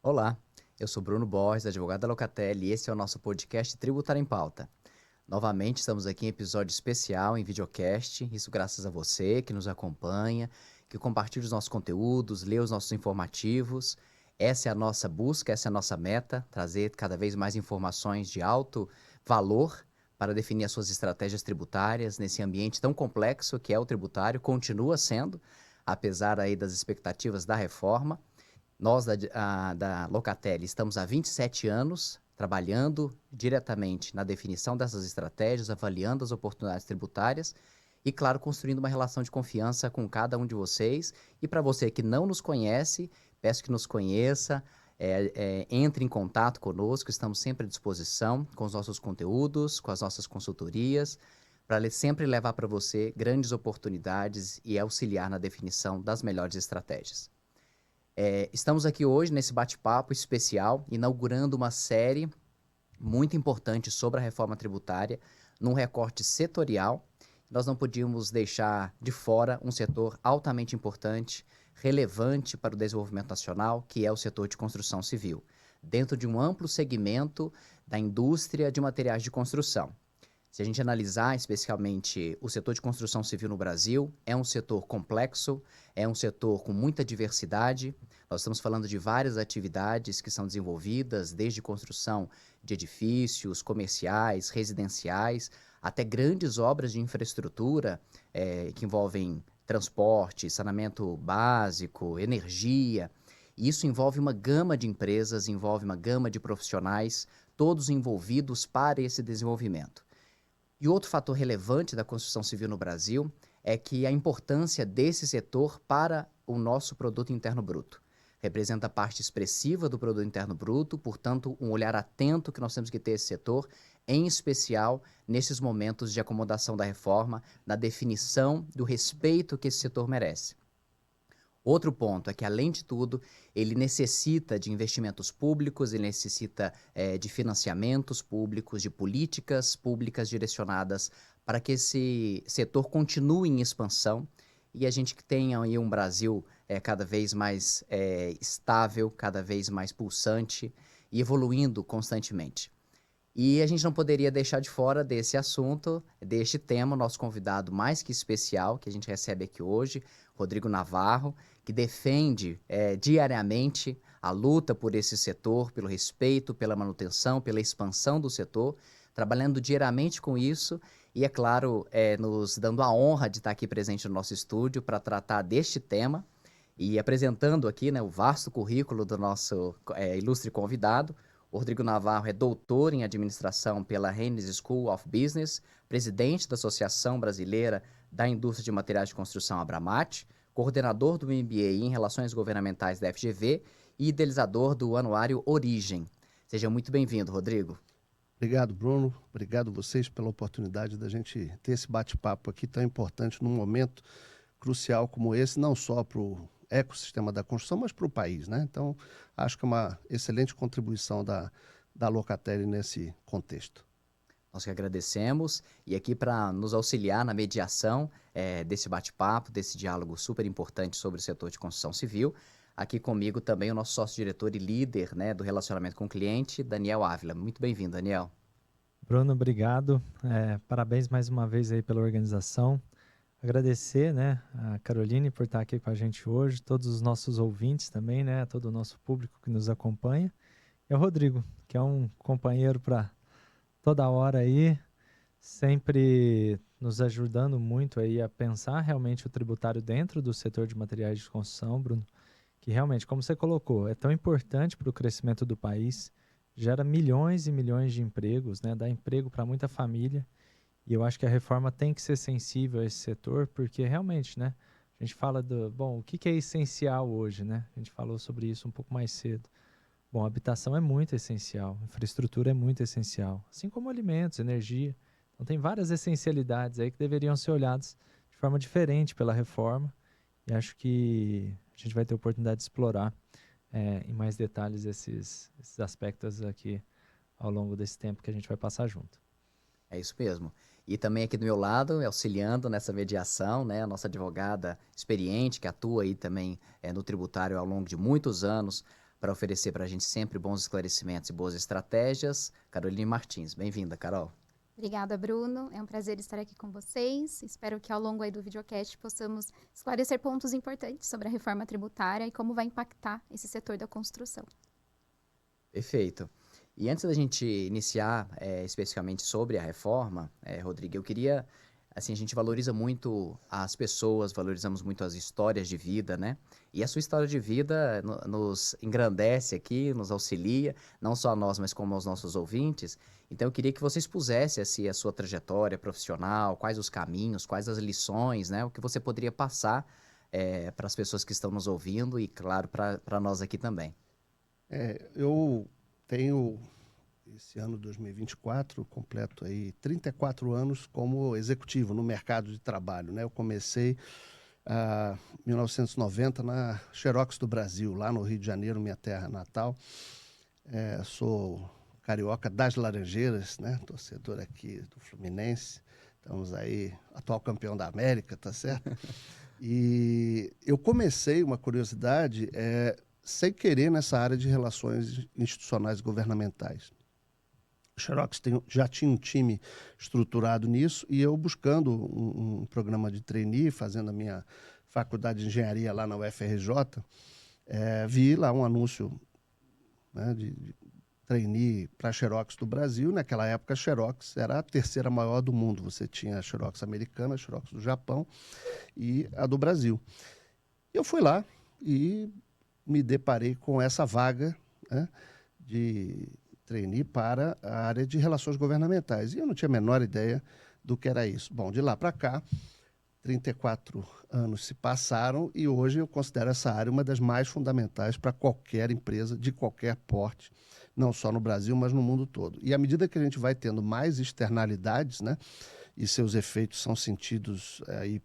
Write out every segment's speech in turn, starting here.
Olá, eu sou Bruno Borges, advogado da Locatelli, e esse é o nosso podcast Tributário em Pauta. Novamente, estamos aqui em episódio especial, em videocast, isso graças a você que nos acompanha, que compartilha os nossos conteúdos, lê os nossos informativos. Essa é a nossa busca, essa é a nossa meta, trazer cada vez mais informações de alto valor para definir as suas estratégias tributárias nesse ambiente tão complexo que é o tributário, continua sendo, apesar aí das expectativas da reforma. Nós da Locatelli estamos há 27 anos trabalhando diretamente na definição dessas estratégias, avaliando as oportunidades tributárias e, claro, construindo uma relação de confiança com cada um de vocês. E para você que não nos conhece, peço que nos conheça, entre em contato conosco, estamos sempre à disposição com os nossos conteúdos, com as nossas consultorias, para sempre levar para você grandes oportunidades e auxiliar na definição das melhores estratégias. Estamos aqui hoje nesse bate-papo especial, inaugurando uma série muito importante sobre a reforma tributária, num recorte setorial. Nós não podíamos deixar de fora um setor altamente importante, relevante para o desenvolvimento nacional, que é o setor de construção civil, dentro de um amplo segmento da indústria de materiais de construção. Se a gente analisar especialmente o setor de construção civil no Brasil, é um setor complexo, é um setor com muita diversidade. Nós estamos falando de várias atividades que são desenvolvidas, desde construção de edifícios comerciais, residenciais, até grandes obras de infraestrutura que envolvem transporte, saneamento básico, energia. Isso envolve uma gama de empresas, envolve uma gama de profissionais, todos envolvidos para esse desenvolvimento. E outro fator relevante da construção civil no Brasil é que a importância desse setor para o nosso produto interno bruto. Representa parte expressiva do produto interno bruto, portanto, um olhar atento que nós temos que ter esse setor, em especial nesses momentos de acomodação da reforma, na definição do respeito que esse setor merece. Outro ponto é que, além de tudo, ele necessita de investimentos públicos, ele necessita de financiamentos públicos, de políticas públicas direcionadas para que esse setor continue em expansão e a gente tenha aí um Brasil cada vez mais estável, cada vez mais pulsante e evoluindo constantemente. E a gente não poderia deixar de fora desse assunto, deste tema, o nosso convidado mais que especial que a gente recebe aqui hoje, Rodrigo Navarro, que defende diariamente a luta por esse setor, pelo respeito, pela manutenção, pela expansão do setor, trabalhando diariamente com isso e, é claro, nos dando a honra de estar aqui presente no nosso estúdio para tratar deste tema e apresentando aqui, né, o vasto currículo do nosso ilustre convidado. O Rodrigo Navarro é doutor em administração pela Rennes School of Business, presidente da Associação Brasileira da Indústria de Materiais de Construção Abramat, coordenador do MBA em Relações Governamentais da FGV e idealizador do anuário Origem. Seja muito bem-vindo, Rodrigo. Obrigado, Bruno. Obrigado vocês pela oportunidade da gente ter esse bate-papo aqui tão importante num momento crucial como esse, não só para o ecossistema da construção, mas para o país, né? Então, acho que é uma excelente contribuição da Locatelli nesse contexto. Nós que agradecemos e aqui para nos auxiliar na mediação desse bate-papo, desse diálogo super importante sobre o setor de construção civil. Aqui comigo também o nosso sócio-diretor e líder, né, do relacionamento com o cliente, Daniel Ávila. Muito bem-vindo, Daniel. Bruno, obrigado. Parabéns mais uma vez aí pela organização. Agradecer, né, a Caroline por estar aqui com a gente hoje, todos os nossos ouvintes também, né, todo o nosso público que nos acompanha. E o Rodrigo, que é um companheiro para toda hora aí, sempre nos ajudando muito aí a pensar realmente o tributário dentro do setor de materiais de construção, Bruno, que realmente, como você colocou, é tão importante para o crescimento do país, gera milhões e milhões de empregos, né, dá emprego para muita família. E eu acho que a reforma tem que ser sensível a esse setor, porque realmente, né, a gente fala o que é essencial hoje, né? A gente falou sobre isso um pouco mais cedo. Bom, a habitação é muito essencial, infraestrutura é muito essencial, assim como alimentos, energia. Então tem várias essencialidades aí que deveriam ser olhadas de forma diferente pela reforma. E acho que a gente vai ter oportunidade de explorar em mais detalhes esses aspectos aqui ao longo desse tempo que a gente vai passar junto. É isso mesmo. E também aqui do meu lado, auxiliando nessa mediação, né, a nossa advogada experiente, que atua aí também no tributário ao longo de muitos anos, para oferecer para a gente sempre bons esclarecimentos e boas estratégias, Caroline Martins. Bem-vinda, Carol. Obrigada, Bruno. É um prazer estar aqui com vocês. Espero que ao longo aí do videocast possamos esclarecer pontos importantes sobre a reforma tributária e como vai impactar esse setor da construção. Perfeito. E antes da gente iniciar especificamente sobre a reforma, Rodrigo, eu queria, assim, a gente valoriza muito as pessoas, valorizamos muito as histórias de vida, né? E a sua história de vida nos engrandece aqui, nos auxilia, não só a nós, mas como aos nossos ouvintes. Então eu queria que você expusesse assim, a sua trajetória profissional, quais os caminhos, quais as lições, né? O que você poderia passar para as pessoas que estão nos ouvindo e, claro, para nós aqui também. Eu tenho, esse ano 2024, completo aí 34 anos como executivo no mercado de trabalho, né? Eu comecei em 1990 na Xerox do Brasil, lá no Rio de Janeiro, minha terra natal. Sou carioca das Laranjeiras, né? Torcedor aqui do Fluminense. Estamos aí, atual campeão da América, tá certo? E eu comecei, uma curiosidade, sem querer nessa área de relações institucionais e governamentais. O Xerox já tinha um time estruturado nisso e eu buscando um programa de trainee, fazendo a minha faculdade de engenharia lá na UFRJ, vi lá um anúncio, né, de trainee para a Xerox do Brasil. Naquela época, a Xerox era a terceira maior do mundo. Você tinha a Xerox americana, a Xerox do Japão e a do Brasil. Eu fui lá e me deparei com essa vaga, né, de trainee para a área de relações governamentais. E eu não tinha a menor ideia do que era isso. Bom, de lá para cá, 34 anos se passaram e hoje eu considero essa área uma das mais fundamentais para qualquer empresa de qualquer porte, não só no Brasil, mas no mundo todo. E à medida que a gente vai tendo mais externalidades, né, e seus efeitos são sentidos aí,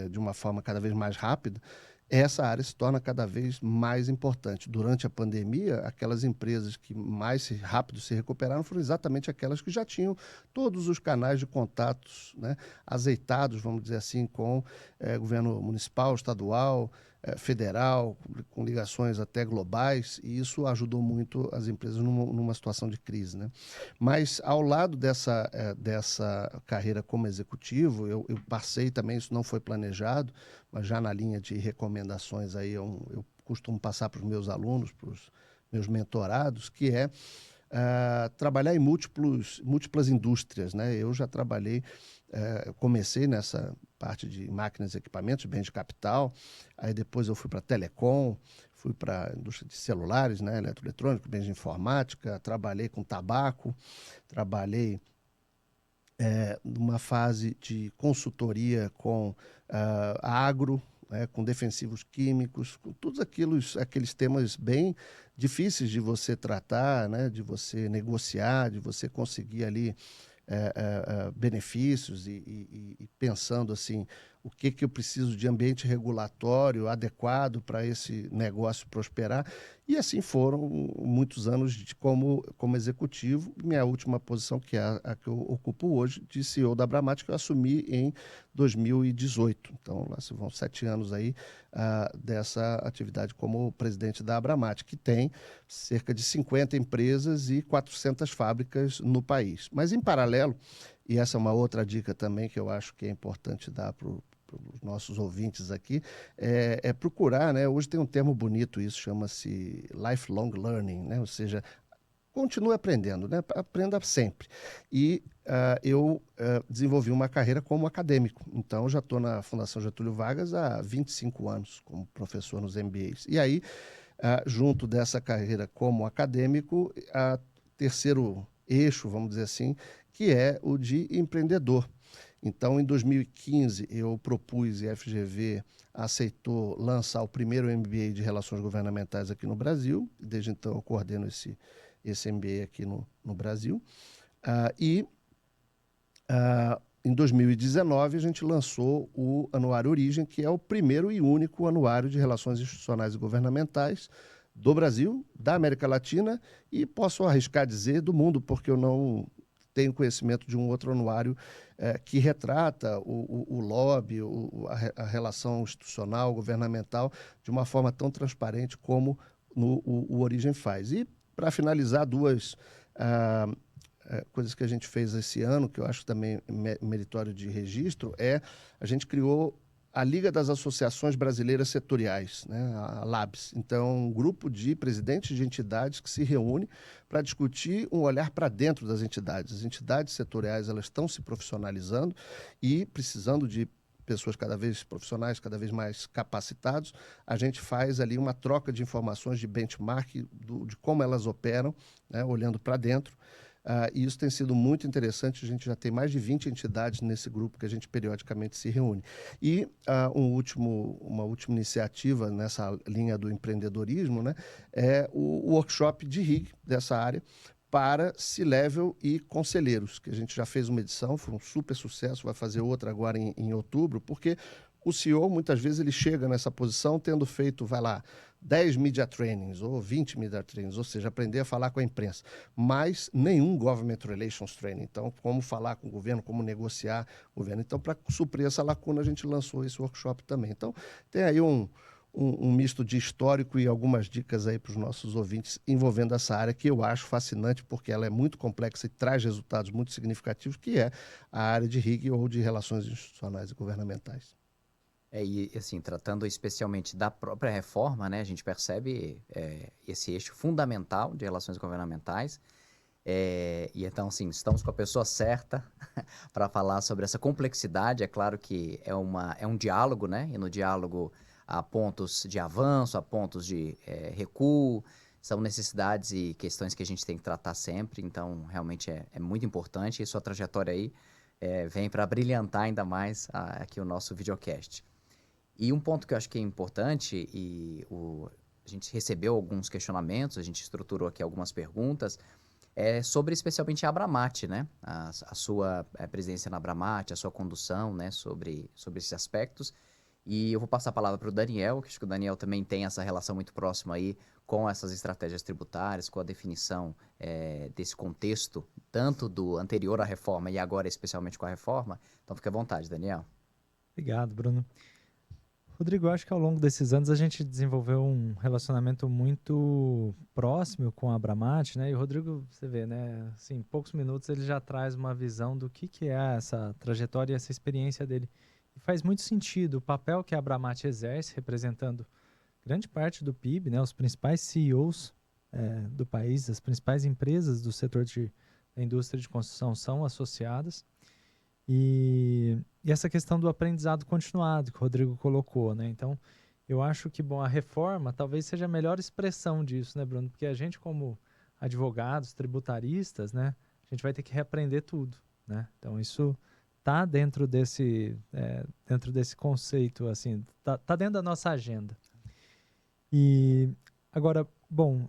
de uma forma cada vez mais rápida, essa área se torna cada vez mais importante. Durante a pandemia, aquelas empresas que mais rápido se recuperaram foram exatamente aquelas que já tinham todos os canais de contatos, né, azeitados, vamos dizer assim, com governo municipal, estadual, federal, com ligações até globais, e isso ajudou muito as empresas numa situação de crise, né? Mas, ao lado dessa carreira como executivo, eu passei também, isso não foi planejado, mas já na linha de recomendações aí, eu costumo passar para os meus alunos, para os meus mentorados, que é trabalhar em múltiplas indústrias, né? Eu já trabalhei, comecei nessa parte de máquinas e equipamentos, bens de capital, aí depois eu fui para telecom, fui para a indústria de celulares, né, eletroeletrônico, bens de informática, trabalhei com tabaco, trabalhei numa fase de consultoria com agro, com defensivos químicos, com todos aqueles temas bem difíceis de você tratar, né, de você negociar, de você conseguir ali benefícios e pensando assim, o que eu preciso de ambiente regulatório adequado para esse negócio prosperar. E assim foram muitos anos como executivo. Minha última posição, que é a que eu ocupo hoje, de CEO da Abramat, que eu assumi em 2018. Então, lá se vão 7 anos aí dessa atividade como presidente da Abramat, que tem cerca de 50 empresas e 400 fábricas no país. Mas, em paralelo, e essa é uma outra dica também que eu acho que é importante dar para os nossos ouvintes aqui, é procurar, né? Hoje tem um termo bonito, isso chama-se lifelong learning, né? Ou seja, continue aprendendo, né? Aprenda sempre. E eu desenvolvi uma carreira como acadêmico. Então, eu já estou na Fundação Getúlio Vargas há 25 anos como professor nos MBAs. E aí, junto dessa carreira como acadêmico, terceiro eixo, vamos dizer assim, que é o de empreendedor. Então, em 2015, eu propus e a FGV aceitou lançar o primeiro MBA de Relações Governamentais aqui no Brasil. Desde então, eu coordeno esse MBA aqui no Brasil. Em 2019, a gente lançou o Anuário Origem, que é o primeiro e único anuário de Relações Institucionais e Governamentais do Brasil, da América Latina e, posso arriscar dizer, do mundo, porque eu não tenho conhecimento de um outro anuário que retrata o lobby, a relação institucional, governamental, de uma forma tão transparente como o Origem faz. E, para finalizar, duas coisas que a gente fez esse ano, que eu acho também meritório de registro, a gente criou a Liga das Associações Brasileiras Setoriais, né, a LABS. Então, um grupo de presidentes de entidades que se reúne para discutir um olhar para dentro das entidades. As entidades setoriais, elas estão se profissionalizando e precisando de pessoas profissionais cada vez mais capacitados. A gente faz ali uma troca de informações, de benchmark, de como elas operam, né, olhando para dentro. E isso tem sido muito interessante. A gente já tem mais de 20 entidades nesse grupo que a gente periodicamente se reúne. E uma última iniciativa nessa linha do empreendedorismo, né, é o workshop de RIG dessa área para C-Level e conselheiros, que a gente já fez uma edição, foi um super sucesso, vai fazer outra agora em outubro, porque o CEO, muitas vezes, ele chega nessa posição tendo feito, 10 media trainings ou 20 media trainings, ou seja, aprender a falar com a imprensa, mas nenhum government relations training. Então, como falar com o governo, como negociar o governo. Então, para suprir essa lacuna, a gente lançou esse workshop também. Então, tem aí um misto de histórico e algumas dicas aí para os nossos ouvintes envolvendo essa área que eu acho fascinante, porque ela é muito complexa e traz resultados muito significativos, que é a área de RIG ou de relações institucionais e governamentais. E assim, tratando especialmente da própria reforma, né, a gente percebe esse eixo fundamental de relações governamentais. E então, assim, estamos com a pessoa certa para falar sobre essa complexidade. É claro que é um diálogo, né? E no diálogo há pontos de avanço, há pontos de recuo, são necessidades e questões que a gente tem que tratar sempre. Então, realmente é muito importante. E sua trajetória aí vem para brilhantar ainda mais aqui o nosso videocast. E um ponto que eu acho que é importante, a gente recebeu alguns questionamentos, a gente estruturou aqui algumas perguntas, sobre especialmente a Abramat, né? A sua presidência na Abramat, a sua condução, né? Sobre esses aspectos. E eu vou passar a palavra para o Daniel, que acho que o Daniel também tem essa relação muito próxima aí com essas estratégias tributárias, com a definição desse contexto, tanto do anterior à reforma e agora especialmente com a reforma. Então, fique à vontade, Daniel. Obrigado, Bruno. Rodrigo, eu acho que ao longo desses anos a gente desenvolveu um relacionamento muito próximo com a Abramat, né? E o Rodrigo, você vê, né? Assim, em poucos minutos ele já traz uma visão do que é essa trajetória e essa experiência dele. E faz muito sentido o papel que a Abramat exerce, representando grande parte do PIB, né? Os principais CEOs do país, as principais empresas do setor da indústria de construção são associadas. E essa questão do aprendizado continuado que o Rodrigo colocou, né? Então, eu acho que, a reforma talvez seja a melhor expressão disso, né, Bruno? Porque a gente, como advogados, tributaristas, né, a gente vai ter que reaprender tudo, né? Então, isso está dentro desse conceito, assim, tá dentro da nossa agenda. E agora,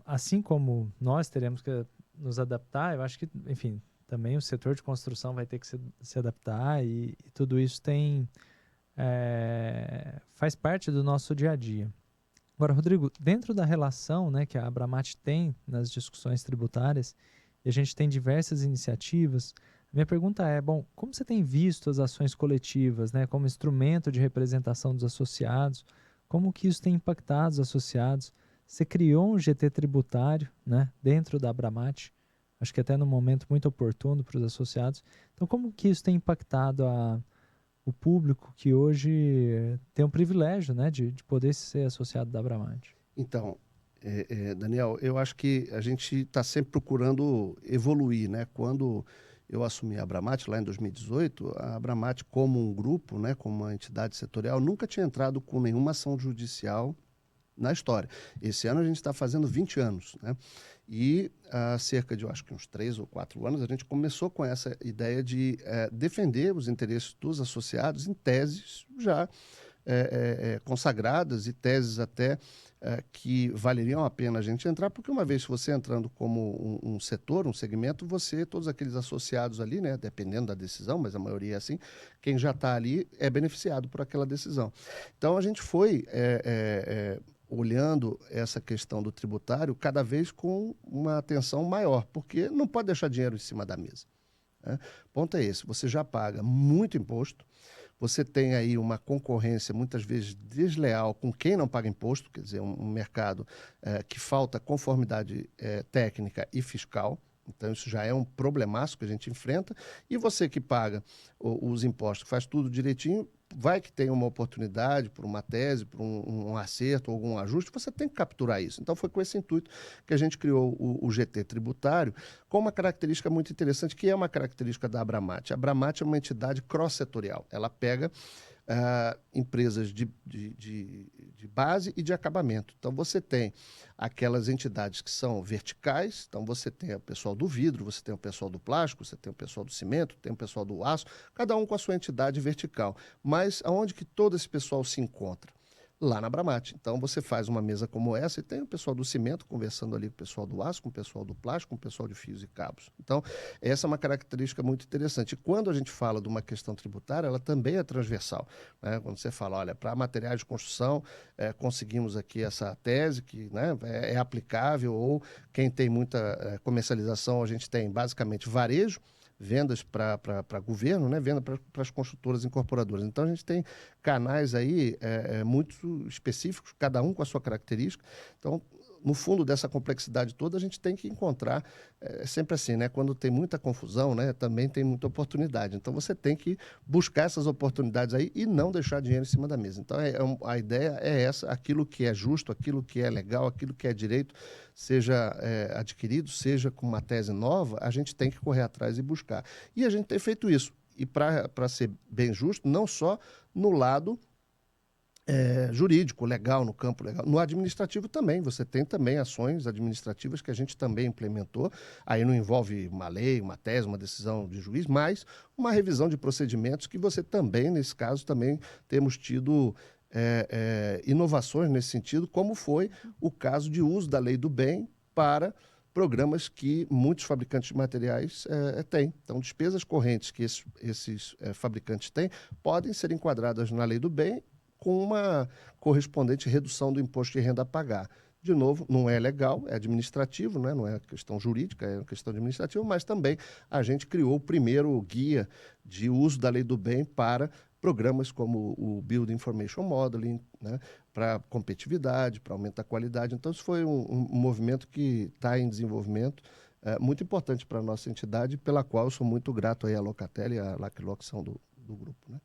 assim como nós teremos que nos adaptar, eu acho que, enfim, também o setor de construção vai ter que se adaptar e tudo isso faz parte do nosso dia a dia. Agora, Rodrigo, dentro da relação, né, que a Abramat tem nas discussões tributárias, e a gente tem diversas iniciativas, a minha pergunta é, como você tem visto as ações coletivas, né, como instrumento de representação dos associados, como que isso tem impactado os associados? Você criou um GT tributário, né, dentro da Abramat, acho que até num momento muito oportuno para os associados. Então, como que isso tem impactado o público que hoje tem o privilégio, né, de poder ser associado da Abramat? Então, Daniel, eu acho que a gente está sempre procurando evoluir, né? Quando eu assumi a Abramat, lá em 2018, a Abramat, como um grupo, né, como uma entidade setorial, nunca tinha entrado com nenhuma ação judicial na história. Esse ano a gente está fazendo 20 anos, né? E há cerca de, eu acho que uns 3 ou 4 anos, a gente começou com essa ideia de defender os interesses dos associados em teses já consagradas e teses até que valeriam a pena a gente entrar, porque uma vez você entrando como um setor, um segmento, todos aqueles associados ali, né, dependendo da decisão, mas a maioria é assim, quem já está ali é beneficiado por aquela decisão. Então a gente foi olhando essa questão do tributário cada vez com uma atenção maior, porque não pode deixar dinheiro em cima da mesa, né? O ponto é esse, você já paga muito imposto, você tem aí uma concorrência muitas vezes desleal com quem não paga imposto, quer dizer, um mercado que falta conformidade técnica e fiscal. Então, isso já é um problemaço que a gente enfrenta. E você que paga os impostos, que faz tudo direitinho, vai que tem uma oportunidade por uma tese, por um acerto, algum ajuste, você tem que capturar isso. Então, foi com esse intuito que a gente criou o GT tributário, com uma característica muito interessante, que é uma característica da Abramate. A Abramate é uma entidade cross-setorial. Ela pega empresas de base e de acabamento. Então, você tem aquelas entidades que são verticais, então você tem o pessoal do vidro, você tem o pessoal do plástico, você tem o pessoal do cimento, tem o pessoal do aço, cada um com a sua entidade vertical. Mas aonde que todo esse pessoal se encontra? Lá na Abramate. Então, você faz uma mesa como essa e tem o pessoal do cimento conversando ali com o pessoal do aço, com o pessoal do plástico, com o pessoal de fios e cabos. Então, essa é uma característica muito interessante. E quando a gente fala de uma questão tributária, ela também é transversal, né? Quando você fala, olha, para materiais de construção, conseguimos aqui essa tese que, né, é aplicável, ou quem tem muita comercialização, a gente tem basicamente varejo, vendas para governo, né? Venda para as construtoras incorporadoras. Então, a gente tem canais aí muito específicos, cada um com a sua característica. Então, no fundo dessa complexidade toda, a gente tem que encontrar, sempre assim, né? Quando tem muita confusão, né? Também tem muita oportunidade. Então, você tem que buscar essas oportunidades aí e não deixar dinheiro em cima da mesa. Então, a ideia é essa, aquilo que é justo, aquilo que é legal, aquilo que é direito, seja adquirido, seja com uma tese nova, a gente tem que correr atrás e buscar. E a gente tem feito isso. E para ser bem justo, não só no lado jurídico, legal, no campo legal. No administrativo também, você tem também ações administrativas que a gente também implementou. Aí não envolve uma lei, uma tese, uma decisão de juiz, mas uma revisão de procedimentos que você também, nesse caso, também temos tido inovações nesse sentido, como foi o caso de uso da lei do bem para programas que muitos fabricantes de materiais têm. Então, despesas correntes que esses fabricantes têm podem ser enquadradas na lei do bem com uma correspondente redução do imposto de renda a pagar. De novo, não é legal, é administrativo, né? Não é questão jurídica, é questão administrativa, mas também a gente criou o primeiro guia de uso da lei do bem para programas como o Build Information Modeling, né? Para competitividade, para aumentar a qualidade. Então, isso foi um movimento que está em desenvolvimento, muito importante para a nossa entidade, pela qual eu sou muito grato aí à Locatel e à Lacryloc do grupo, né?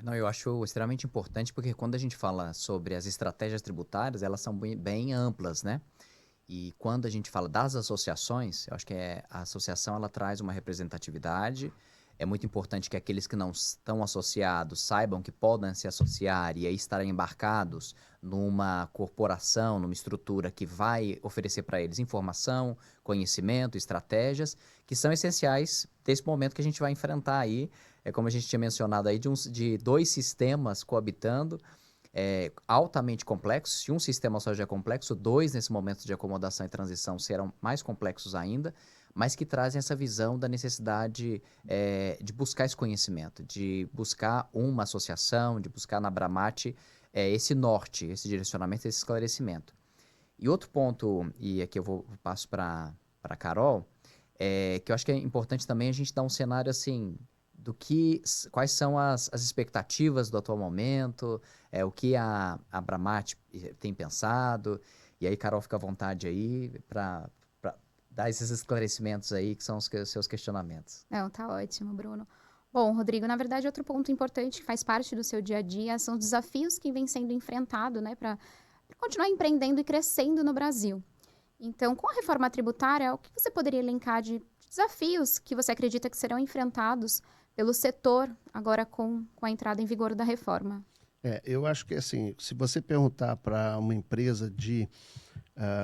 Não, eu acho extremamente importante porque quando a gente fala sobre as estratégias tributárias, elas são bem amplas, né? E quando a gente fala das associações, eu acho que a associação ela traz uma representatividade. É muito importante que aqueles que não estão associados saibam que podem se associar e aí estarem embarcados numa corporação, numa estrutura que vai oferecer para eles informação, conhecimento, estratégias, que são essenciais desse momento que a gente vai enfrentar aí. É como a gente tinha mencionado aí, de dois sistemas coabitando, altamente complexos. Se um sistema só já é complexo, dois nesse momento de acomodação e transição serão mais complexos ainda, mas que trazem essa visão da necessidade de buscar esse conhecimento, de buscar uma associação, de buscar na Abramate esse norte, esse direcionamento, esse esclarecimento. E outro ponto, e aqui eu passo para a Carol, que eu acho que é importante também a gente dar um cenário assim, quais são as expectativas do atual momento, o que a Abramate tem pensado, e aí, Carol, fica à vontade aí para dar esses esclarecimentos aí, que são os seus questionamentos. Não, tá ótimo, Bruno. Bom, Rodrigo, na verdade, outro ponto importante que faz parte do seu dia a dia são os desafios que vêm sendo enfrentados, né, para continuar empreendendo e crescendo no Brasil. Então, com a reforma tributária, o que você poderia elencar de desafios que você acredita que serão enfrentados pelo setor agora com a entrada em vigor da reforma? Eu acho que, assim, se você perguntar para uma empresa de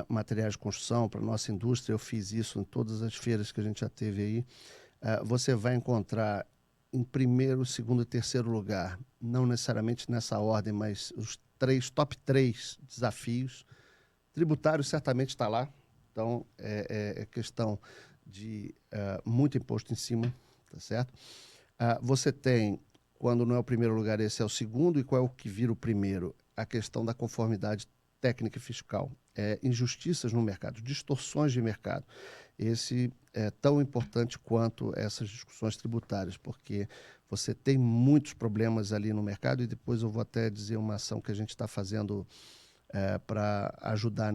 materiais de construção, para a nossa indústria, eu fiz isso em todas as feiras que a gente já teve aí, você vai encontrar em primeiro, segundo e terceiro lugar, não necessariamente nessa ordem, mas os top 3 desafios. Tributário certamente está lá, então é questão de muito imposto em cima, tá certo? Você tem, quando não é o primeiro lugar, esse é o segundo, e qual é o que vira o primeiro? A questão da conformidade técnica e fiscal, injustiças no mercado, distorções de mercado. Esse é tão importante quanto essas discussões tributárias, porque você tem muitos problemas ali no mercado e depois eu vou até dizer uma ação que a gente está fazendo para ajudar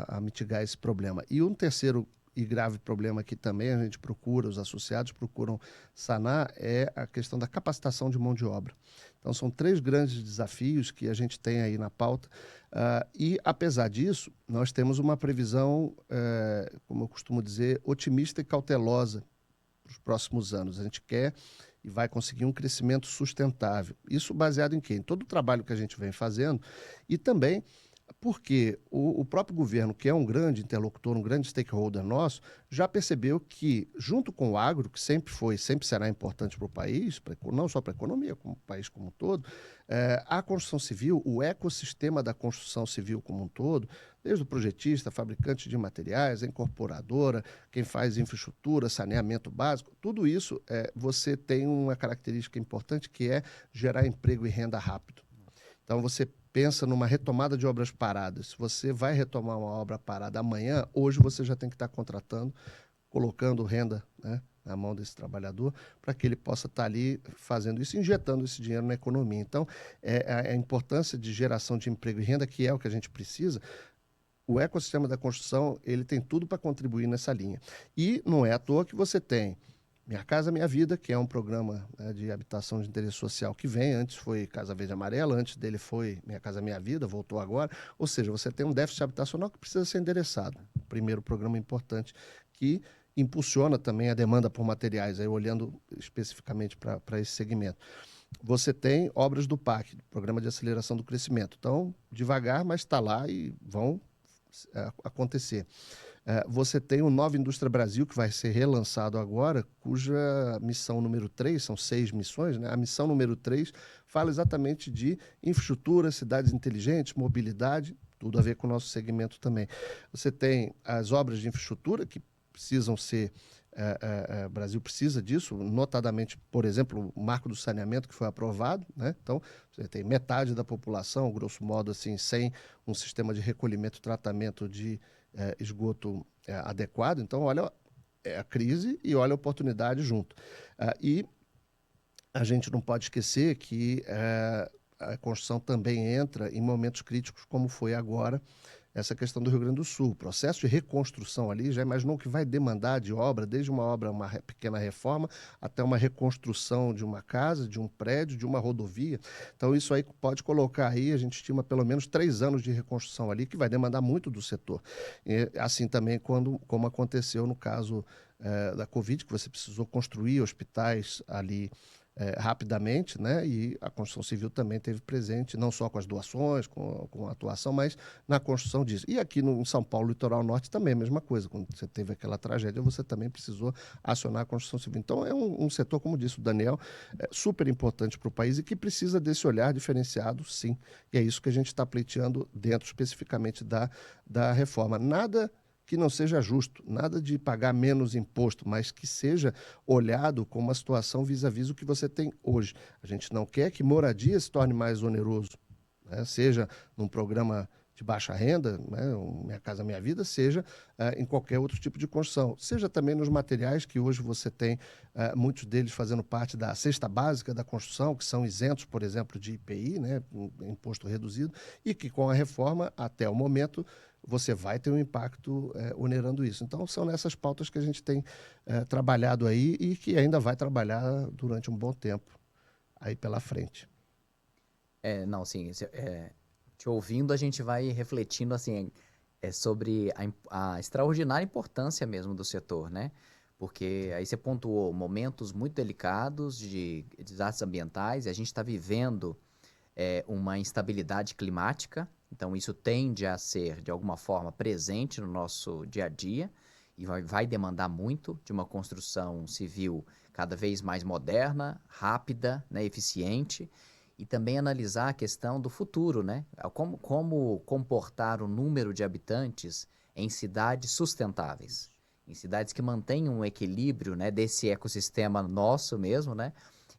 a mitigar esse problema. E um terceiro e grave problema que também a gente procura, os associados procuram sanar, é a questão da capacitação de mão de obra. Então, são 3 grandes desafios que a gente tem aí na pauta. E, apesar disso, nós temos uma previsão, como eu costumo dizer, otimista e cautelosa para os próximos anos. A gente quer e vai conseguir um crescimento sustentável. Isso baseado em quê? Em todo o trabalho que a gente vem fazendo e também porque o próprio governo, que é um grande interlocutor, um grande stakeholder nosso, já percebeu que, junto com o agro, que sempre foi, sempre será importante para o país, não só para a economia, como o país como um todo, a construção civil, o ecossistema da construção civil como um todo, desde o projetista, fabricante de materiais, a incorporadora, quem faz infraestrutura, saneamento básico, tudo isso, você tem uma característica importante que é gerar emprego e renda rápido. Então, você pensa numa retomada de obras paradas. Se você vai retomar uma obra parada amanhã, hoje você já tem que estar contratando, colocando renda, né, na mão desse trabalhador, para que ele possa estar ali fazendo isso, injetando esse dinheiro na economia. Então, a importância de geração de emprego e renda, que é o que a gente precisa, o ecossistema da construção, ele tem tudo para contribuir nessa linha. E não é à toa que você tem Minha Casa Minha Vida, que é um programa, né, de habitação de interesse social que vem. Antes foi Casa Verde e Amarela, antes dele foi Minha Casa Minha Vida, voltou agora. Ou seja, você tem um déficit habitacional que precisa ser endereçado. Primeiro programa importante que impulsiona também a demanda por materiais, aí olhando especificamente para esse segmento. Você tem obras do PAC, Programa de Aceleração do Crescimento. Então, devagar, mas está lá e vão acontecer. Você tem o Nova Indústria Brasil, que vai ser relançado agora, cuja missão número 3, são 6 missões, né? A missão número 3 fala exatamente de infraestrutura, cidades inteligentes, mobilidade, tudo a ver com o nosso segmento também. Você tem as obras de infraestrutura que precisam ser... o Brasil precisa disso, notadamente, por exemplo, o marco do saneamento que foi aprovado, né? Então, você tem metade da população, grosso modo, assim, sem um sistema de recolhimento e tratamento de esgoto adequado. Então, olha a crise e olha a oportunidade junto. E a gente não pode esquecer que a construção também entra em momentos críticos, como foi agora, essa questão do Rio Grande do Sul. O processo de reconstrução ali, já imaginou que vai demandar de obra, desde uma obra, uma pequena reforma, até uma reconstrução de uma casa, de um prédio, de uma rodovia. Então, isso aí pode colocar aí, a gente estima pelo menos 3 anos de reconstrução ali, que vai demandar muito do setor. E, assim também como aconteceu no caso da Covid, que você precisou construir hospitais ali rapidamente, né? E a construção civil também teve presente, não só com as doações, com a atuação, mas na construção disso. E aqui em São Paulo, Litoral Norte, também a mesma coisa. Quando você teve aquela tragédia, você também precisou acionar a construção civil. Então, é um setor, como disse o Daniel, super importante para o país e que precisa desse olhar diferenciado, sim. E é isso que a gente está pleiteando dentro especificamente da reforma. Nada que não seja justo, nada de pagar menos imposto, mas que seja olhado como uma situação vis-à-vis o que você tem hoje. A gente não quer que moradia se torne mais oneroso, né? Seja num programa de baixa renda, né, Minha Casa Minha Vida, seja em qualquer outro tipo de construção. Seja também nos materiais, que hoje você tem muitos deles fazendo parte da cesta básica da construção, que são isentos, por exemplo, de IPI, né, imposto reduzido, e que com a reforma, até o momento, você vai ter um impacto onerando isso. Então, são nessas pautas que a gente tem trabalhado aí e que ainda vai trabalhar durante um bom tempo aí pela frente. Não, sim, te ouvindo, a gente vai refletindo, assim, sobre a extraordinária importância mesmo do setor, né? Porque aí você pontuou momentos muito delicados de desastres ambientais, e a gente está vivendo uma instabilidade climática. Então, isso tende a ser, de alguma forma, presente no nosso dia a dia e vai demandar muito de uma construção civil cada vez mais moderna, rápida, né, eficiente, e também analisar a questão do futuro, né? Como comportar o número de habitantes em cidades sustentáveis, em cidades que mantenham um equilíbrio, né, desse ecossistema nosso mesmo, né?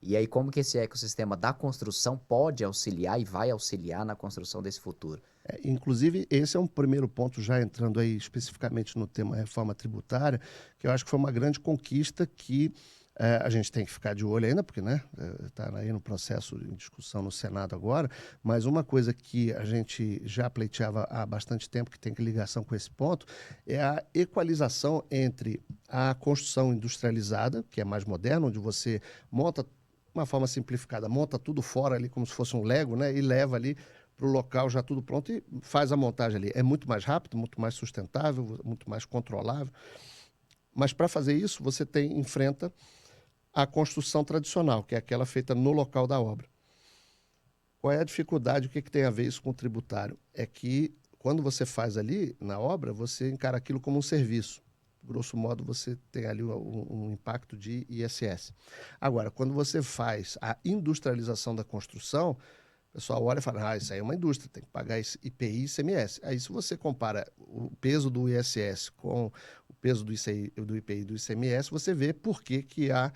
E aí, como que esse ecossistema da construção pode auxiliar e vai auxiliar na construção desse futuro? Inclusive, esse é um primeiro ponto, já entrando aí especificamente no tema reforma tributária, que eu acho que foi uma grande conquista que a gente tem que ficar de olho ainda, porque está aí no processo de discussão no Senado agora, mas uma coisa que a gente já pleiteava há bastante tempo, que tem ligação com esse ponto, é a equalização entre a construção industrializada, que é mais moderna, onde você monta, uma forma simplificada, monta tudo fora ali como se fosse um Lego, né, e leva ali para o local já tudo pronto e faz a montagem ali. É muito mais rápido, muito mais sustentável, muito mais controlável. Mas para fazer isso, você enfrenta a construção tradicional, que é aquela feita no local da obra. Qual é a dificuldade? O que tem a ver isso com o tributário? É que quando você faz ali na obra, você encara aquilo como um serviço. Grosso modo, você tem ali um impacto de ISS. Agora, quando você faz a industrialização da construção, o pessoal olha e fala, isso aí é uma indústria, tem que pagar esse IPI e ICMS. Aí, se você compara o peso do ISS com o peso do IPI e do ICMS, você vê por que a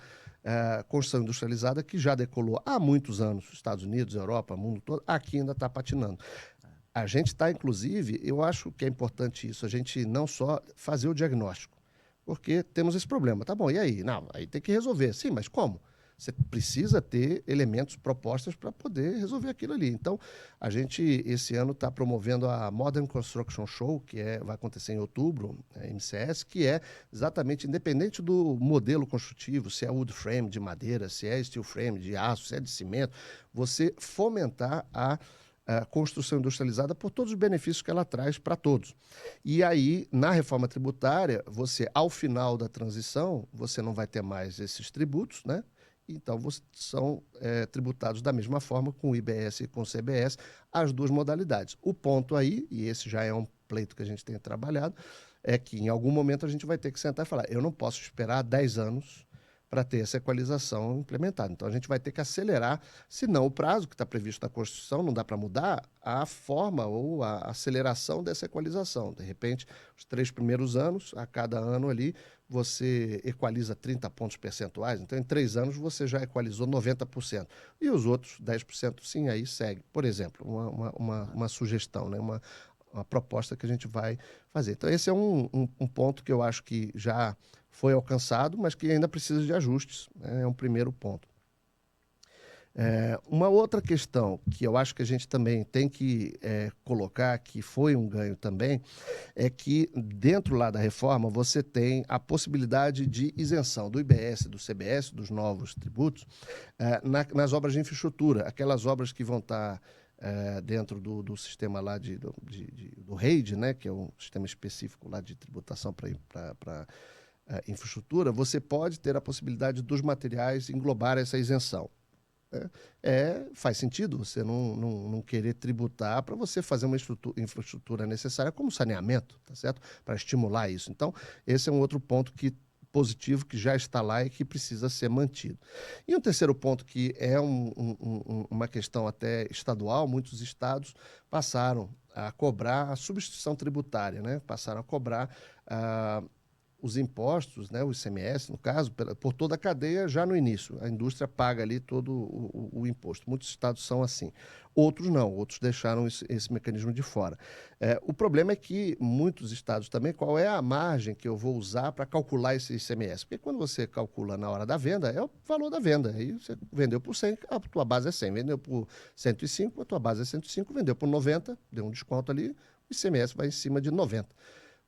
construção industrializada, que já decolou há muitos anos, Estados Unidos, Europa, mundo todo, aqui ainda está patinando. A gente está, inclusive, eu acho que é importante isso, a gente não só fazer o diagnóstico, porque temos esse problema. Tá bom, e aí? Não, aí tem que resolver. Sim, mas como? Você precisa ter elementos, propostas para poder resolver aquilo ali. Então, a gente, esse ano, está promovendo a Modern Construction Show, que vai acontecer em outubro, MCS, que é exatamente independente do modelo construtivo, se é wood frame de madeira, se é steel frame de aço, se é de cimento, você fomentar a construção industrializada por todos os benefícios que ela traz para todos. E aí, na reforma tributária, você, ao final da transição, você não vai ter mais esses tributos, né? Então, são tributados da mesma forma, com o IBS e com o CBS, as duas modalidades. O ponto aí, e esse já é um pleito que a gente tem trabalhado, é que em algum momento a gente vai ter que sentar e falar, eu não posso esperar 10 anos para ter essa equalização implementada. Então, a gente vai ter que acelerar, senão o prazo que está previsto na Constituição não dá para mudar a forma ou a aceleração dessa equalização. De repente, os 3 primeiros anos, a cada ano ali, você equaliza 30 pontos percentuais. Então, em 3 anos, você já equalizou 90%. E os outros 10%, sim, aí segue. Por exemplo, uma sugestão, né? Uma proposta que a gente vai fazer. Então, esse é um ponto que eu acho que já foi alcançado, mas que ainda precisa de ajustes, né? É um primeiro ponto. Uma outra questão que eu acho que a gente também tem que colocar, que foi um ganho também, é que dentro lá da reforma você tem a possibilidade de isenção do IBS, do CBS, dos novos tributos, nas obras de infraestrutura, aquelas obras que vão estar dentro do sistema lá do REID, né, que é um sistema específico lá de tributação para infraestrutura, você pode ter a possibilidade dos materiais englobar essa isenção. Faz sentido você não querer tributar para você fazer uma infraestrutura necessária como saneamento, tá certo? Para estimular isso. Então, esse é um outro ponto positivo que já está lá e que precisa ser mantido. E um terceiro ponto que é uma questão até estadual, muitos estados passaram a cobrar a substituição tributária, né? Passaram a cobrar os impostos, né, o ICMS, no caso, por toda a cadeia já no início. A indústria paga ali todo o imposto. Muitos estados são assim. Outros não, outros deixaram esse mecanismo de fora. O problema é que muitos estados também, qual é a margem que eu vou usar para calcular esse ICMS? Porque quando você calcula na hora da venda, é o valor da venda. Aí você vendeu por 100, a tua base é 100. Vendeu por 105, a tua base é 105. Vendeu por 90, deu um desconto ali, o ICMS vai em cima de 90.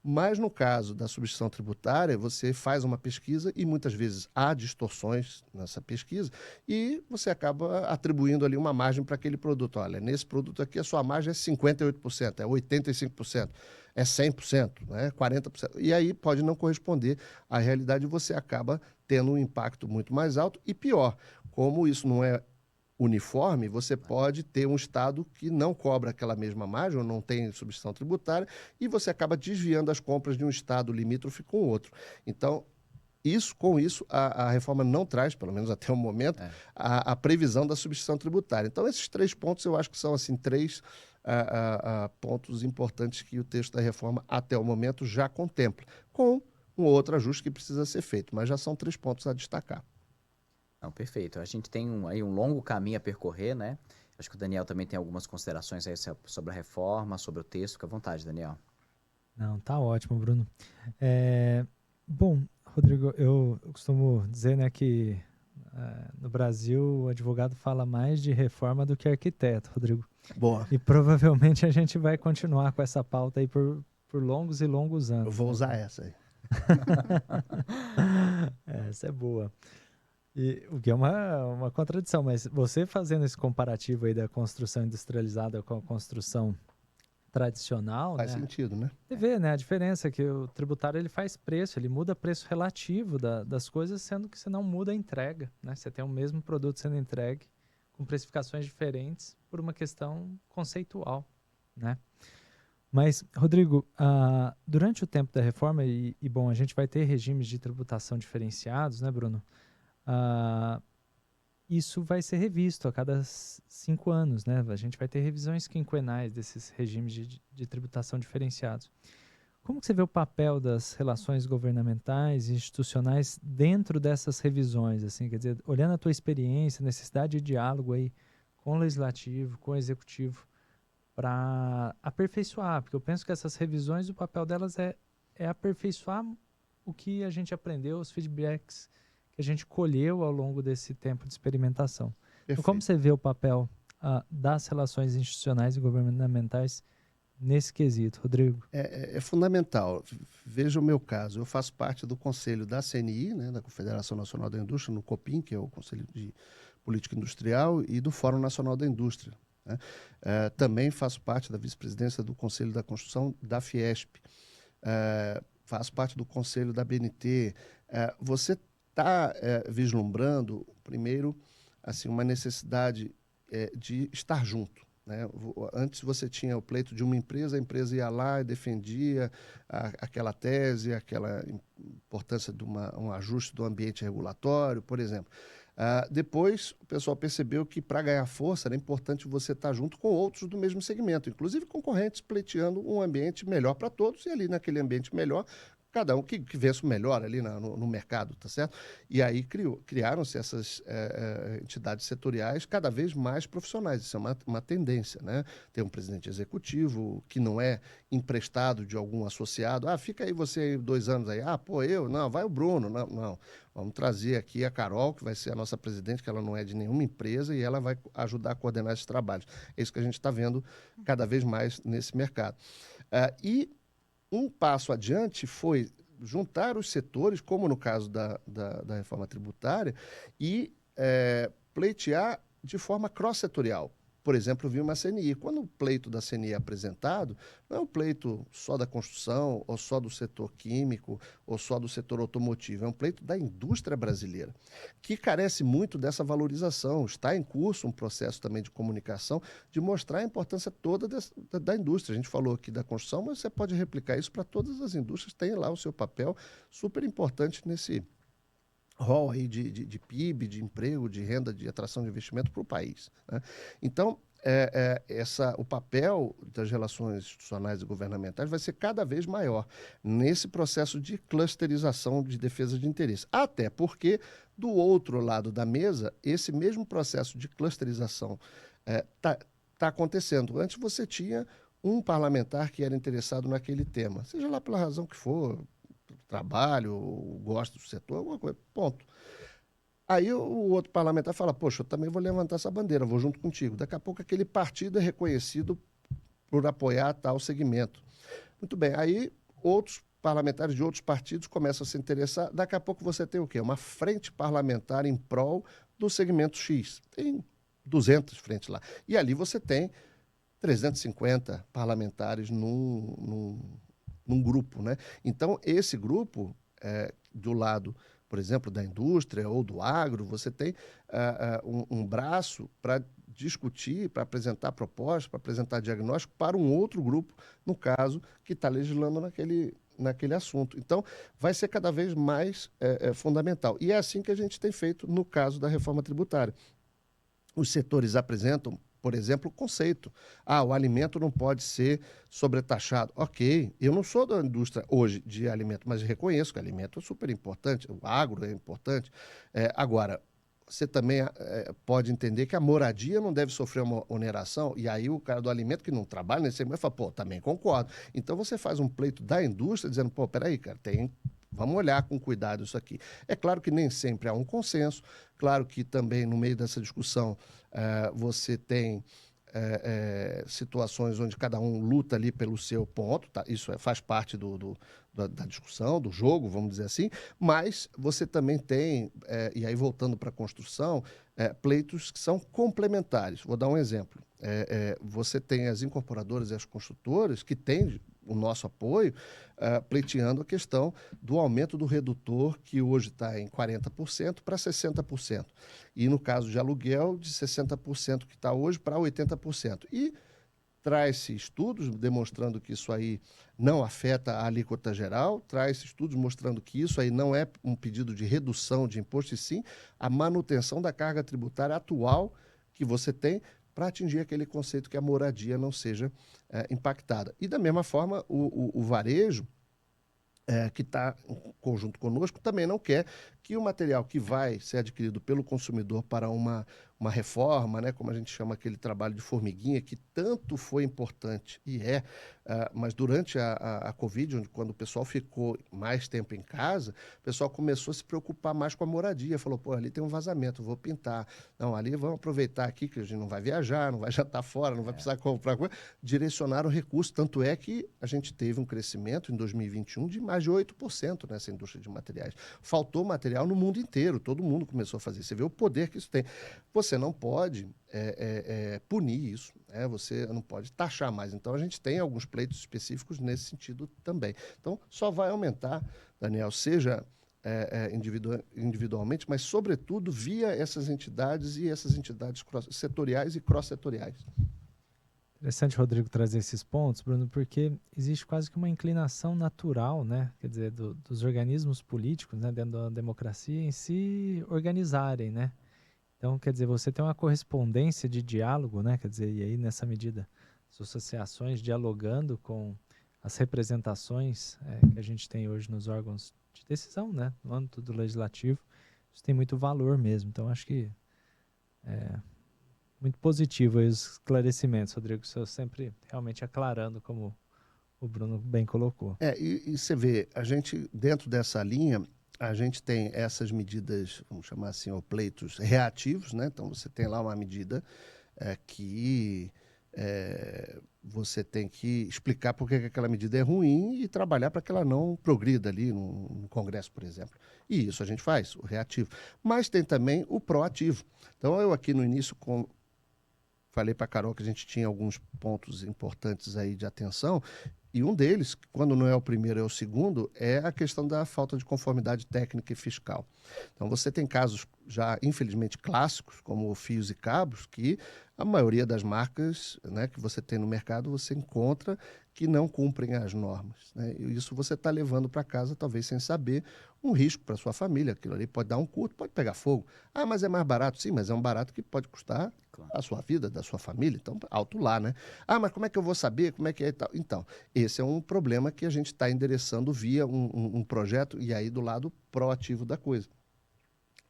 Mas, no caso da substituição tributária, você faz uma pesquisa e, muitas vezes, há distorções nessa pesquisa e você acaba atribuindo ali uma margem para aquele produto. Olha, nesse produto aqui a sua margem é 58%, é 85%, é 100%, né, 40%. E aí pode não corresponder à realidade e você acaba tendo um impacto muito mais alto. E pior, como isso não é uniforme, você pode ter um estado que não cobra aquela mesma margem, ou não tem substituição tributária, e você acaba desviando as compras de um estado limítrofe com o outro. Então, com isso, a reforma não traz, pelo menos até o momento, a previsão da substituição tributária. Então, esses 3 pontos eu acho que são assim 3 pontos importantes que o texto da reforma, até o momento, já contempla, com um outro ajuste que precisa ser feito, mas já são 3 pontos a destacar. Não, perfeito. A gente tem aí um longo caminho a percorrer, né? Acho que o Daniel também tem algumas considerações aí sobre a reforma, sobre o texto. Fica à vontade, Daniel. Não, tá ótimo, Bruno. Bom, Rodrigo, eu costumo dizer, né, que no Brasil o advogado fala mais de reforma do que arquiteto, Rodrigo. Boa. E provavelmente a gente vai continuar com essa pauta aí por longos e longos anos. Eu vou né? usar essa aí. Essa é boa. E o que é uma contradição, mas você fazendo esse comparativo aí da construção industrializada com a construção tradicional, Faz né? sentido, né? Você vê, né, a diferença é que o tributário ele faz preço, ele muda preço relativo das coisas, sendo que você não muda a entrega, né? Você tem o mesmo produto sendo entregue com precificações diferentes por uma questão conceitual, né? Mas, Rodrigo, durante o tempo da reforma, bom, a gente vai ter regimes de tributação diferenciados, né, Bruno? Isso vai ser revisto a cada 5 anos, né? A gente vai ter revisões quinquenais desses regimes de tributação diferenciados. Como que você vê o papel das relações governamentais e institucionais dentro dessas revisões? Assim, quer dizer, olhando a tua experiência, necessidade de diálogo aí com o legislativo, com o executivo, para aperfeiçoar, porque eu penso que essas revisões, o papel delas é aperfeiçoar o que a gente aprendeu, os feedbacks que a gente colheu ao longo desse tempo de experimentação. Então, como você vê o papel das relações institucionais e governamentais nesse quesito, Rodrigo? É fundamental. Veja o meu caso. Eu faço parte do conselho da CNI, né, da Confederação Nacional da Indústria, no COPIN, que é o Conselho de Política Industrial, e do Fórum Nacional da Indústria. Né? Também faço parte da vice-presidência do Conselho da Construção da Fiesp. Faço parte do Conselho da BNT. Você está vislumbrando, primeiro, assim, uma necessidade de estar junto. Né? Antes você tinha o pleito de uma empresa, a empresa ia lá e defendia aquela tese, aquela importância de um ajuste do ambiente regulatório, por exemplo. Depois, o pessoal percebeu que, para ganhar força, era importante você estar junto com outros do mesmo segmento, inclusive concorrentes, pleiteando um ambiente melhor para todos, e ali naquele ambiente melhor, cada um que vença o melhor ali no mercado, tá certo? E aí criaram-se essas entidades setoriais cada vez mais profissionais. Isso é uma tendência, né? Tem um presidente executivo que não é emprestado de algum associado. Fica aí você aí 2 anos aí. Não, vai o Bruno. Não. Vamos trazer aqui a Carol, que vai ser a nossa presidente, que ela não é de nenhuma empresa, e ela vai ajudar a coordenar esses trabalhos. É isso que a gente está vendo cada vez mais nesse mercado. E um passo adiante foi juntar os setores, como no caso da reforma tributária, e pleitear de forma cross-setorial. Por exemplo, eu vi uma CNI. Quando o pleito da CNI é apresentado, não é um pleito só da construção, ou só do setor químico, ou só do setor automotivo. É um pleito da indústria brasileira, que carece muito dessa valorização. Está em curso um processo também de comunicação, de mostrar a importância toda da indústria. A gente falou aqui da construção, mas você pode replicar isso para todas as indústrias. Tem lá o seu papel super importante nesse rol aí de PIB, de emprego, de renda, de atração de investimento para o país. Né? Então, o papel das relações institucionais e governamentais vai ser cada vez maior nesse processo de clusterização de defesa de interesse. Até porque, do outro lado da mesa, esse mesmo processo de clusterização tá acontecendo. Antes você tinha um parlamentar que era interessado naquele tema, seja lá pela razão que for, trabalho, gosto do setor, alguma coisa, ponto. Aí o outro parlamentar fala, poxa, eu também vou levantar essa bandeira, vou junto contigo. Daqui a pouco aquele partido é reconhecido por apoiar tal segmento. Muito bem, aí outros parlamentares de outros partidos começam a se interessar, daqui a pouco você tem o quê? Uma frente parlamentar em prol do segmento X. Tem 200 frentes lá. E ali você tem 350 parlamentares num grupo, né? Então, esse grupo, do lado, por exemplo, da indústria ou do agro, você tem um braço para discutir, para apresentar propostas, para apresentar diagnóstico para um outro grupo, no caso, que está legislando naquele assunto. Então, vai ser cada vez mais fundamental. E é assim que a gente tem feito no caso da reforma tributária. Os setores apresentam, por exemplo, o conceito. O alimento não pode ser sobretaxado. Ok, eu não sou da indústria hoje de alimento, mas reconheço que o alimento é super importante, o agro é importante. Agora, você também pode entender que a moradia não deve sofrer uma oneração, e aí o cara do alimento que não trabalha nesse segmento fala, pô, também concordo. Então você faz um pleito da indústria dizendo, pô, peraí, cara, vamos olhar com cuidado isso aqui. É claro que nem sempre há um consenso, claro que também no meio dessa discussão você tem situações onde cada um luta ali pelo seu ponto, tá? Isso faz parte da discussão, do jogo, vamos dizer assim, mas você também tem, e aí voltando para a construção, pleitos que são complementares. Vou dar um exemplo. Você tem as incorporadoras e as construtoras que têm o nosso apoio, pleiteando a questão do aumento do redutor, que hoje está em 40% para 60%. E no caso de aluguel, de 60% que está hoje para 80%. E traz-se estudos demonstrando que isso aí não afeta a alíquota geral, traz-se estudos mostrando que isso aí não é um pedido de redução de imposto, e sim a manutenção da carga tributária atual que você tem para atingir aquele conceito que a moradia não seja impactada. E da mesma forma, o varejo, que está em conjunto conosco, também não quer que o material que vai ser adquirido pelo consumidor para uma reforma, né, como a gente chama aquele trabalho de formiguinha, que tanto foi importante mas durante a Covid, quando o pessoal ficou mais tempo em casa, o pessoal começou a se preocupar mais com a moradia, falou, pô, ali tem um vazamento, vou pintar, não, ali vamos aproveitar aqui que a gente não vai viajar, não vai jantar fora, não vai precisar comprar coisa, direcionaram o recurso, tanto é que a gente teve um crescimento em 2021 de mais de 8% nessa indústria de materiais. Faltou material no mundo inteiro, todo mundo começou a fazer, você vê o poder que isso tem. Você não pode punir isso, você não pode taxar mais. Então, a gente tem alguns pleitos específicos nesse sentido também. Então, só vai aumentar, Daniel, seja individualmente, mas, sobretudo, via essas entidades e essas entidades setoriais e cross-setoriais. Interessante, Rodrigo, trazer esses pontos, Bruno, porque existe quase que uma inclinação natural, né? Quer dizer, dos organismos políticos, né, dentro da democracia, em se organizarem, né? Então, quer dizer, você tem uma correspondência de diálogo, né? Quer dizer, e aí, nessa medida, as associações dialogando com as representações que a gente tem hoje nos órgãos de decisão, né? No âmbito do legislativo, isso tem muito valor mesmo. Então, acho que muito positivo aí os esclarecimentos, Rodrigo, o senhor sempre realmente aclarando, como o Bruno bem colocou. E você vê, a gente, dentro dessa linha, a gente tem essas medidas, vamos chamar assim, pleitos reativos, né? Então, você tem lá uma medida que você tem que explicar por que aquela medida é ruim e trabalhar para que ela não progrida ali no Congresso, por exemplo. E isso a gente faz, o reativo. Mas tem também o proativo. Então, eu aqui no início falei para a Carol que a gente tinha alguns pontos importantes aí de atenção, e um deles, quando não é o primeiro, é o segundo, é a questão da falta de conformidade técnica e fiscal. Então, você tem casos já, infelizmente, clássicos, como fios e cabos, que a maioria das marcas, né, que você tem no mercado, você encontra que não cumprem as normas, né? E isso você está levando para casa, talvez sem saber, um risco para sua família. Aquilo ali pode dar um curto, pode pegar fogo. Ah, mas é mais barato? Sim, mas é um barato que pode custar a sua vida, da sua família. Então, alto lá, né? Ah, mas como é que eu vou saber? Como é que é e tal? Então, esse é um problema que a gente está endereçando via um projeto, e aí do lado proativo da coisa,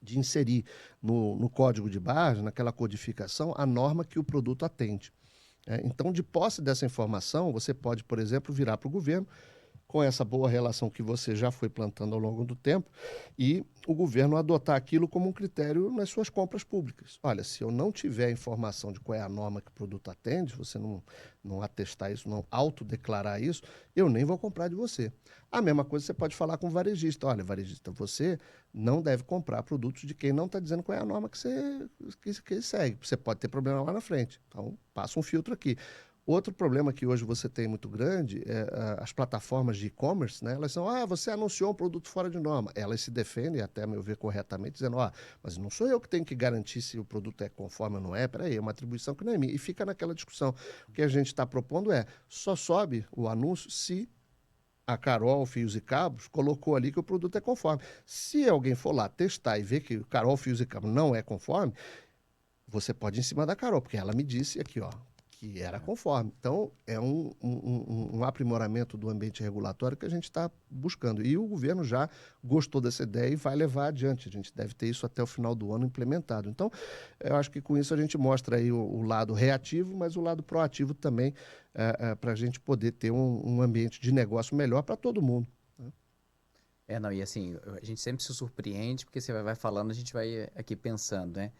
de inserir no código de barras, naquela codificação, a norma que o produto atende. Então, de posse dessa informação, você pode, por exemplo, virar para o governo com essa boa relação que você já foi plantando ao longo do tempo, e o governo adotar aquilo como um critério nas suas compras públicas. Olha, se eu não tiver informação de qual é a norma que o produto atende, você não atestar isso, não autodeclarar isso, eu nem vou comprar de você. A mesma coisa você pode falar com o varejista. Olha, varejista, você não deve comprar produtos de quem não está dizendo qual é a norma que você segue. Você pode ter problema lá na frente. Então, passa um filtro aqui. Outro problema que hoje você tem muito grande é as plataformas de e-commerce, né? Elas são, você anunciou um produto fora de norma. Elas se defendem, até a meu ver corretamente, dizendo, mas não sou eu que tenho que garantir se o produto é conforme ou não é. Peraí, é uma atribuição que não é minha. E fica naquela discussão. O que a gente está propondo só sobe o anúncio se a Carol Fios e Cabos colocou ali que o produto é conforme. Se alguém for lá testar e ver que o Carol Fios e Cabos não é conforme, você pode ir em cima da Carol, porque ela me disse aqui, que era conforme. Então, é um aprimoramento do ambiente regulatório que a gente está buscando. E o governo já gostou dessa ideia e vai levar adiante. A gente deve ter isso até o final do ano implementado. Então, eu acho que com isso a gente mostra aí o lado reativo, mas o lado proativo também, para a gente poder ter um ambiente de negócio melhor para todo mundo. Não, e assim, a gente sempre se surpreende, porque você vai falando, a gente vai aqui pensando, né?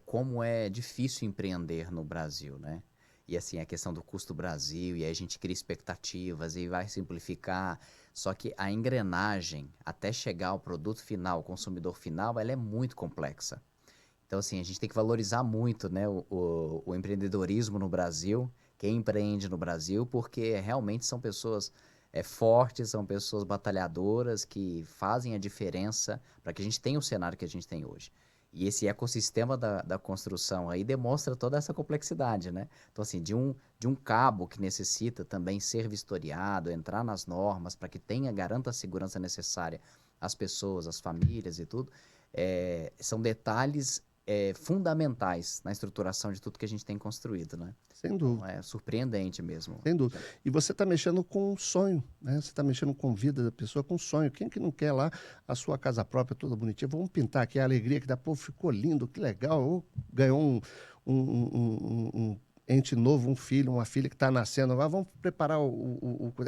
Como é difícil empreender no Brasil, né? E assim, a questão do custo Brasil, e aí a gente cria expectativas e vai simplificar. Só que a engrenagem, até chegar ao produto final, ao consumidor final, ela é muito complexa. Então, assim, a gente tem que valorizar muito, né, o empreendedorismo no Brasil, quem empreende no Brasil, porque realmente são pessoas fortes, são pessoas batalhadoras que fazem a diferença para que a gente tenha o cenário que a gente tem hoje. E esse ecossistema da construção aí demonstra toda essa complexidade, né? Então, assim, de um cabo que necessita também ser vistoriado, entrar nas normas para que garanta a segurança necessária às pessoas, às famílias e tudo, são detalhes fundamentais na estruturação de tudo que a gente tem construído, né? Sem dúvida. Então, é surpreendente mesmo. Sem dúvida. E você está mexendo com um sonho, né? Você está mexendo com a vida da pessoa, com um sonho. Quem que não quer lá a sua casa própria toda bonitinha? Vamos pintar aqui a alegria que dá. Pô, ficou lindo, que legal. Ou ganhou um ente novo, um filho, uma filha que está nascendo. Vamos preparar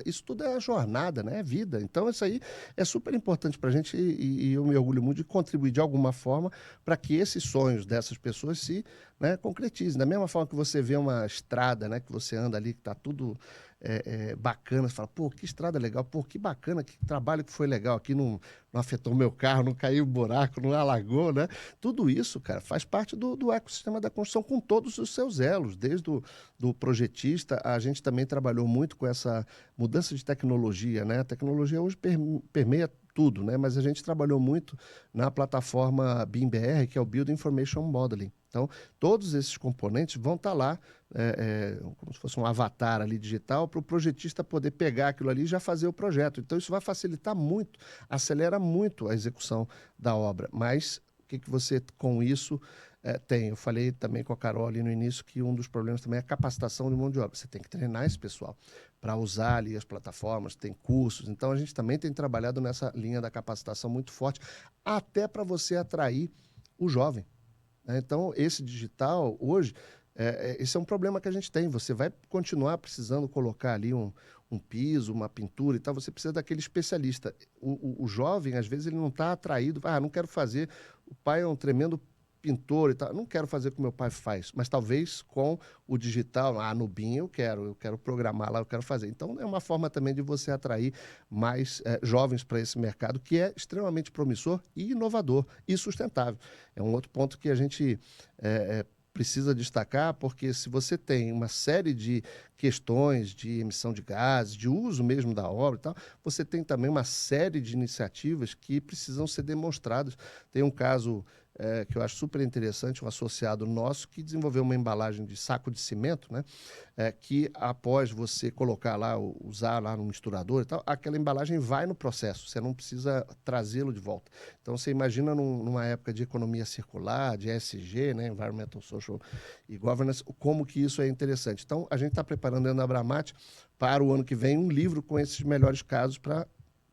Isso tudo é a jornada, né? É vida. Então, isso aí é super importante para a gente e eu me orgulho muito de contribuir de alguma forma para que esses sonhos dessas pessoas se, né, concretizem. Da mesma forma que você vê uma estrada, né, que você anda ali, que está tudo bacana, você fala, pô, que estrada legal, pô, que bacana, que trabalho que foi legal aqui, não afetou o meu carro, não caiu o buraco, não alagou, né? Tudo isso, cara, faz parte do ecossistema da construção com todos os seus elos, desde do projetista, a gente também trabalhou muito com essa mudança de tecnologia, né? A tecnologia hoje permeia tudo, né? Mas a gente trabalhou muito na plataforma BIM-BR, que é o Building Information Modeling. Então, todos esses componentes vão estar lá, como se fosse um avatar ali digital, para o projetista poder pegar aquilo ali e já fazer o projeto. Então, isso vai facilitar muito, acelera muito a execução da obra. Mas, o que você, com isso, tem? Eu falei também com a Carol ali no início que um dos problemas também é a capacitação de mão de obra. Você tem que treinar esse pessoal para usar ali as plataformas, tem cursos. Então, a gente também tem trabalhado nessa linha da capacitação muito forte, até para você atrair o jovem. Então, esse digital, hoje, esse é um problema que a gente tem. Você vai continuar precisando colocar ali um piso, uma pintura e tal, você precisa daquele especialista. O jovem, às vezes, ele não está atraído. Não quero fazer. O pai é um tremendo pintor e tal. Não quero fazer como meu pai faz, mas talvez com o digital, no BIM eu quero programar lá, eu quero fazer. Então, é uma forma também de você atrair mais jovens para esse mercado, que é extremamente promissor e inovador e sustentável. É um outro ponto que a gente precisa destacar, porque se você tem uma série de questões de emissão de gases, de uso mesmo da obra e tal, você tem também uma série de iniciativas que precisam ser demonstradas. Tem um caso que eu acho super interessante, um associado nosso que desenvolveu uma embalagem de saco de cimento, né, que após você colocar lá, usar lá no misturador e tal, aquela embalagem vai no processo, você não precisa trazê-lo de volta. Então, você imagina numa época de economia circular, de ESG, né, Environmental, Social e Governance, como que isso é interessante. Então, a gente está preparando dentro da Abramat para o ano que vem um livro com esses melhores casos para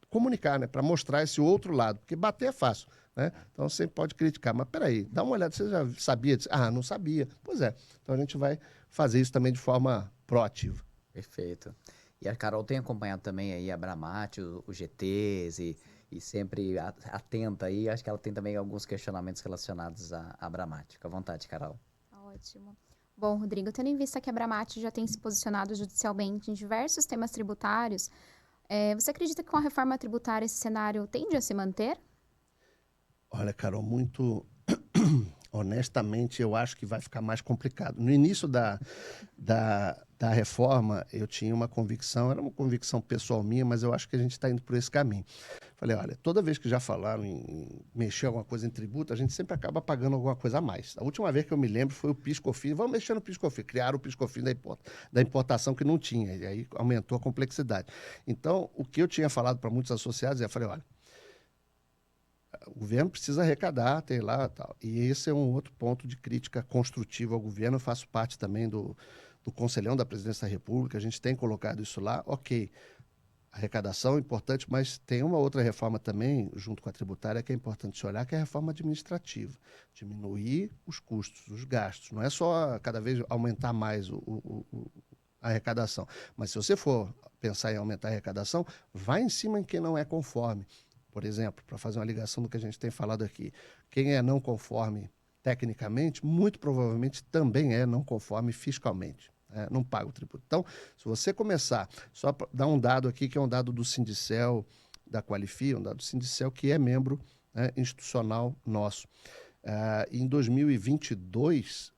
comunicar, né, para mostrar esse outro lado, porque bater é fácil. Né? Então, você pode criticar, mas peraí, dá uma olhada, você já sabia disso? Não sabia. Pois é, então a gente vai fazer isso também de forma proativa. Perfeito. E a Carol tem acompanhado também aí a Abramat, os GTs e sempre atenta aí, acho que ela tem também alguns questionamentos relacionados à Abramat. Fica à vontade, Carol. Ótimo. Bom, Rodrigo, tendo em vista que a Abramat já tem se posicionado judicialmente em diversos temas tributários, você acredita que com a reforma tributária esse cenário tende a se manter? Olha, Carol, muito honestamente, eu acho que vai ficar mais complicado. No início da reforma, eu tinha uma convicção, era uma convicção pessoal minha, mas eu acho que a gente está indo por esse caminho. Falei, olha, toda vez que já falaram em mexer alguma coisa em tributo, a gente sempre acaba pagando alguma coisa a mais. A última vez que eu me lembro foi o PIS/COFINS. Vamos mexer no PIS/COFINS. Criaram o PIS/COFINS da importação que não tinha, e aí aumentou a complexidade. Então, o que eu tinha falado para muitos associados, eu falei, olha, o governo precisa arrecadar, tem lá tal. E esse é um outro ponto de crítica construtiva ao governo. Eu faço parte também do do Conselhão da Presidência da República, a gente tem colocado isso lá, ok. Arrecadação é importante, mas tem uma outra reforma também, junto com a tributária, que é importante se olhar, que é a reforma administrativa. Diminuir os custos, os gastos. Não é só cada vez aumentar mais a arrecadação. Mas se você for pensar em aumentar a arrecadação, vai em cima em quem não é conforme. Por exemplo, para fazer uma ligação do que a gente tem falado aqui, quem é não conforme tecnicamente, muito provavelmente também é não conforme fiscalmente. Não paga o tributo. Então, se você começar, só para dar um dado aqui, que é um dado do Sindicel, da Qualifia, um dado do Sindicel, que é membro, né, institucional nosso. Em 2022,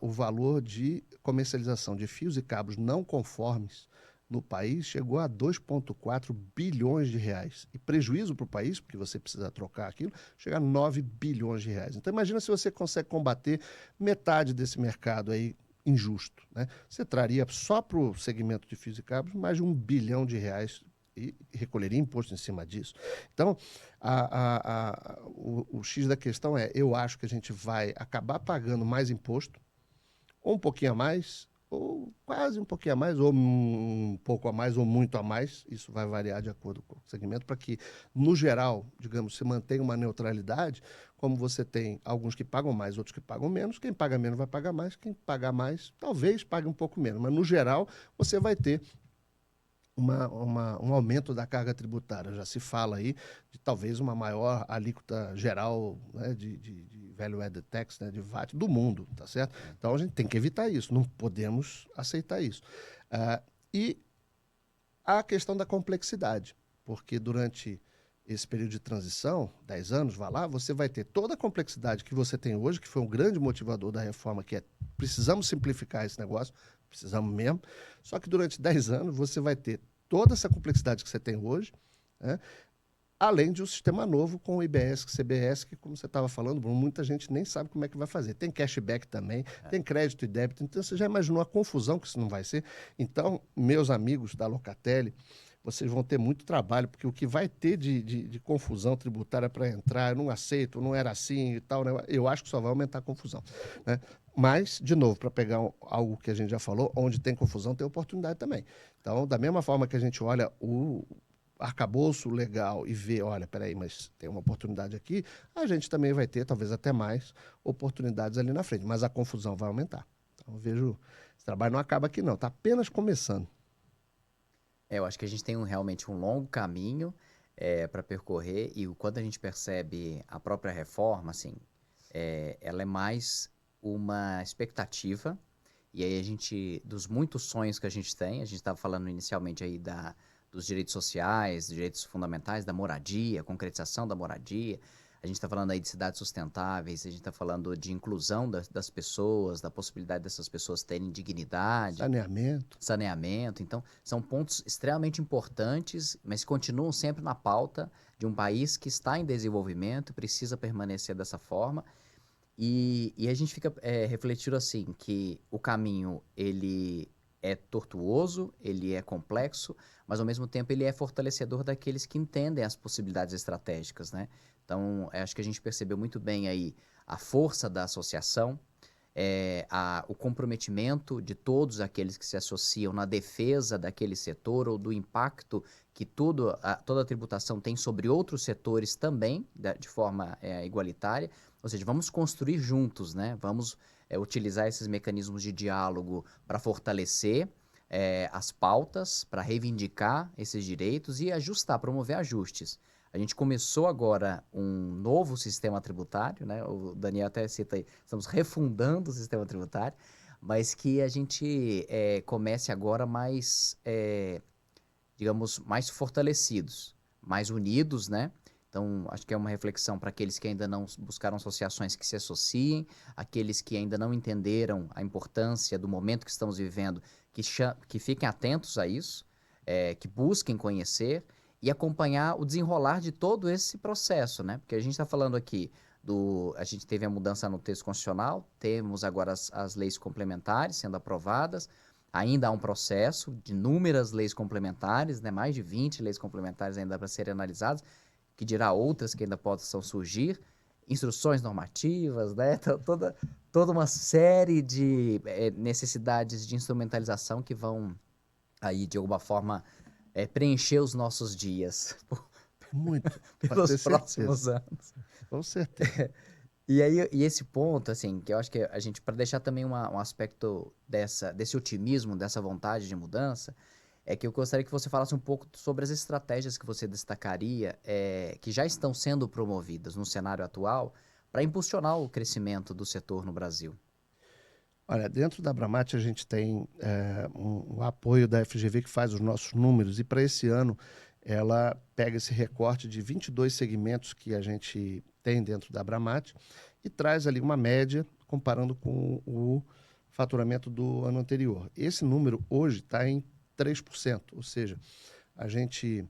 o valor de comercialização de fios e cabos não conformes no país chegou a 2,4 bilhões de reais. E prejuízo para o país, porque você precisa trocar aquilo, chega a 9 bilhões de reais. Então, imagina se você consegue combater metade desse mercado aí injusto, né? Você traria só para o segmento de fios e cabos mais de 1 bilhão de reais e recolheria imposto em cima disso. Então, o X da questão é, eu acho que a gente vai acabar pagando mais imposto, ou um pouquinho a mais, ou quase um pouquinho a mais, ou um pouco a mais, ou muito a mais. Isso vai variar de acordo com o segmento, para que, no geral, digamos, se mantenha uma neutralidade, como você tem alguns que pagam mais, outros que pagam menos. Quem paga menos vai pagar mais, quem pagar mais talvez pague um pouco menos. Mas, no geral, você vai ter um aumento da carga tributária. Já se fala aí de talvez uma maior alíquota geral, né, de value added tax, né, de VAT do mundo, tá certo? Então a gente tem que evitar isso, não podemos aceitar isso. E a questão da complexidade, porque durante esse período de transição, 10 anos, você vai ter toda a complexidade que você tem hoje, que foi um grande motivador da reforma, que é precisamos simplificar esse negócio, precisamos mesmo, só que durante 10 anos você vai ter toda essa complexidade que você tem hoje, né? Além de um sistema novo com o IBS, CBS, que, como você estava falando, Bruno, muita gente nem sabe como é que vai fazer. Tem cashback também, tem crédito e débito, então você já imaginou a confusão que isso não vai ser? Então, meus amigos da Locatelli, vocês vão ter muito trabalho, porque o que vai ter de confusão tributária para entrar, eu não aceito, não era assim e tal, né? Eu acho que só vai aumentar a confusão, né? Mas, de novo, para pegar algo que a gente já falou, onde tem confusão, tem oportunidade também. Então, da mesma forma que a gente olha o arcabouço legal e vê, olha, peraí, mas tem uma oportunidade aqui, a gente também vai ter, talvez até mais, oportunidades ali na frente. Mas a confusão vai aumentar. Então, eu vejo, esse trabalho não acaba aqui não, está apenas começando. Eu acho que a gente tem realmente um longo caminho para percorrer, e quando a gente percebe a própria reforma, assim, ela é mais uma expectativa, e aí a gente, dos muitos sonhos que a gente estava falando inicialmente aí dos direitos sociais, dos direitos fundamentais, da moradia, concretização da moradia, a gente está falando aí de cidades sustentáveis, a gente está falando de inclusão das pessoas, da possibilidade dessas pessoas terem dignidade. Saneamento. Então, são pontos extremamente importantes, mas continuam sempre na pauta de um país que está em desenvolvimento, precisa permanecer dessa forma. E a gente fica refletindo assim, que o caminho, ele é tortuoso, ele é complexo, mas ao mesmo tempo ele é fortalecedor daqueles que entendem as possibilidades estratégicas, né? Então, acho que a gente percebeu muito bem aí a força da associação, o comprometimento de todos aqueles que se associam na defesa daquele setor ou do impacto que toda a tributação tem sobre outros setores também, de forma igualitária. Ou seja, vamos construir juntos, né? Vamos utilizar esses mecanismos de diálogo para fortalecer as pautas, para reivindicar esses direitos e ajustar, promover ajustes. A gente começou agora um novo sistema tributário, né? O Daniel até cita aí, estamos refundando o sistema tributário, mas que a gente comece agora mais, digamos, mais fortalecidos, mais unidos, né? Então, acho que é uma reflexão para aqueles que ainda não buscaram associações que se associem, aqueles que ainda não entenderam a importância do momento que estamos vivendo, que fiquem atentos a isso, que busquem conhecer e acompanhar o desenrolar de todo esse processo, né? Porque a gente está falando aqui a gente teve a mudança no texto constitucional, temos agora as leis complementares sendo aprovadas, ainda há um processo de inúmeras leis complementares, né? Mais de 20 leis complementares ainda para serem analisadas, que dirá outras que ainda possam surgir. instruções normativas, né? Toda uma série de necessidades de instrumentalização que vão aí, de alguma forma, preencher os nossos dias Muito, pode ter pelos próximos certeza. anos. Com certeza. E aí, e esse ponto, assim, que eu acho que a gente, para deixar também um aspecto desse otimismo, dessa vontade de mudança, é que eu gostaria que você falasse um pouco sobre as estratégias que você destacaria, que já estão sendo promovidas no cenário atual, para impulsionar o crescimento do setor no Brasil. Olha, dentro da Abramate a gente tem um apoio da FGV que faz os nossos números e para esse ano ela pega esse recorte de 22 segmentos que a gente tem dentro da Abramate e traz ali uma média comparando com o faturamento do ano anterior. Esse número hoje está em 3%, ou seja, a gente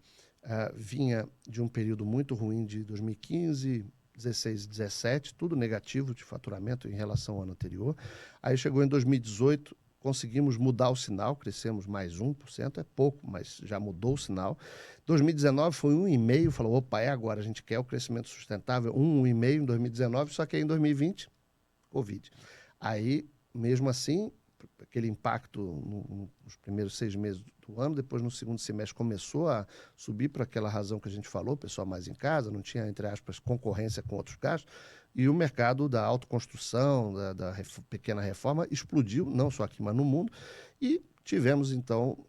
vinha de um período muito ruim de 2015, 16 e 17, tudo negativo de faturamento em relação ao ano anterior. Aí chegou em 2018, conseguimos mudar o sinal, crescemos mais 1%, é pouco, mas já mudou o sinal. 2019 foi 1,5%, falou, opa, é agora, a gente quer o crescimento sustentável, 1,5% em 2019, só que aí em 2020, Covid. Aí, mesmo assim, aquele impacto nos primeiros 6 meses do ano, depois no segundo semestre começou a subir por aquela razão que a gente falou, o pessoal mais em casa, não tinha, entre aspas, concorrência com outros gastos, e o mercado da autoconstrução, da pequena reforma explodiu, não só aqui, mas no mundo, e tivemos, então,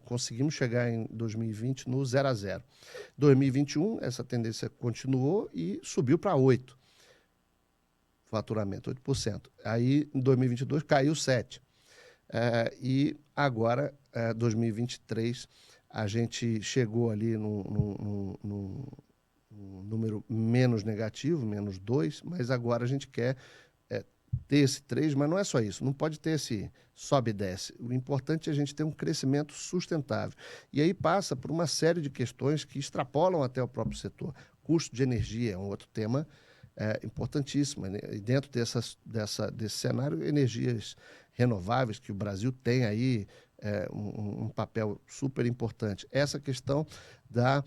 conseguimos chegar em 2020 no 0 a 0. 2021, essa tendência continuou e subiu para 8%. Faturamento, 8%. Aí, em 2022, caiu 7%. E agora, 2023, a gente chegou ali num número menos negativo, menos 2%, mas agora a gente quer ter esse 3%, mas não é só isso, não pode ter esse sobe e desce. O importante é a gente ter um crescimento sustentável. E aí passa por uma série de questões que extrapolam até o próprio setor. Custo de energia é um outro tema importantíssimo. Né? E dentro desse cenário, energias renováveis, que o Brasil tem aí um papel super importante. Essa questão da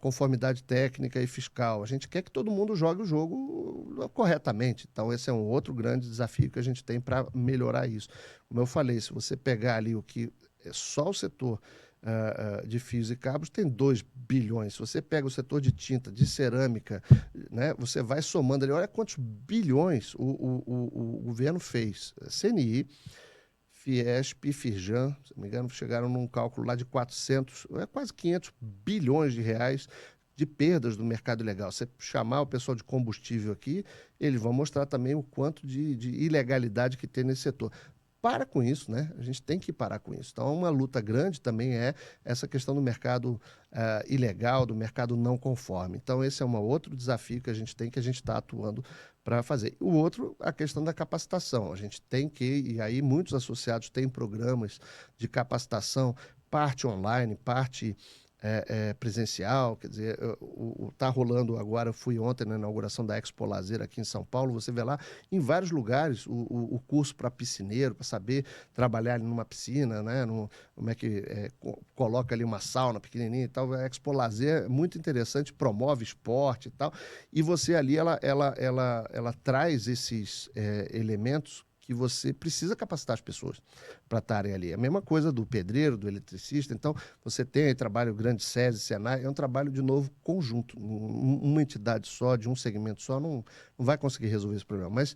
conformidade técnica e fiscal. A gente quer que todo mundo jogue o jogo corretamente. Então, esse é um outro grande desafio que a gente tem para melhorar isso. Como eu falei, se você pegar ali o que é só o setor de fios e cabos, tem 2 bilhões. Se você pega o setor de tinta, de cerâmica, né, você vai somando ali, olha quantos bilhões o governo fez. CNI, Fiesp e Firjan, se não me engano, chegaram num cálculo lá de 400, quase 500 bilhões de reais de perdas do mercado ilegal. Você chamar o pessoal de combustível aqui, eles vão mostrar também o quanto de ilegalidade que tem nesse setor. Para com isso, né? A gente tem que parar com isso. Então, uma luta grande também é essa questão do mercado ilegal, do mercado não conforme. Então, esse é um outro desafio que a gente tem, que a gente está atuando para fazer. O outro, a questão da capacitação. A gente tem que, e aí muitos associados têm programas de capacitação, parte online, parte presencial, quer dizer, está rolando agora, eu fui ontem na inauguração da Expo Lazer aqui em São Paulo, você vê lá em vários lugares o curso para piscineiro, para saber trabalhar ali numa piscina, né, como é que coloca ali uma sauna pequenininha e tal. A Expo Lazer é muito interessante, promove esporte e tal, e você ali, ela traz esses elementos que você precisa capacitar as pessoas para estarem ali. A mesma coisa do pedreiro, do eletricista. Então, você tem aí trabalho grande, SESI, Senai, é um trabalho, de novo, conjunto. Uma entidade só, de um segmento só, não vai conseguir resolver esse problema. Mas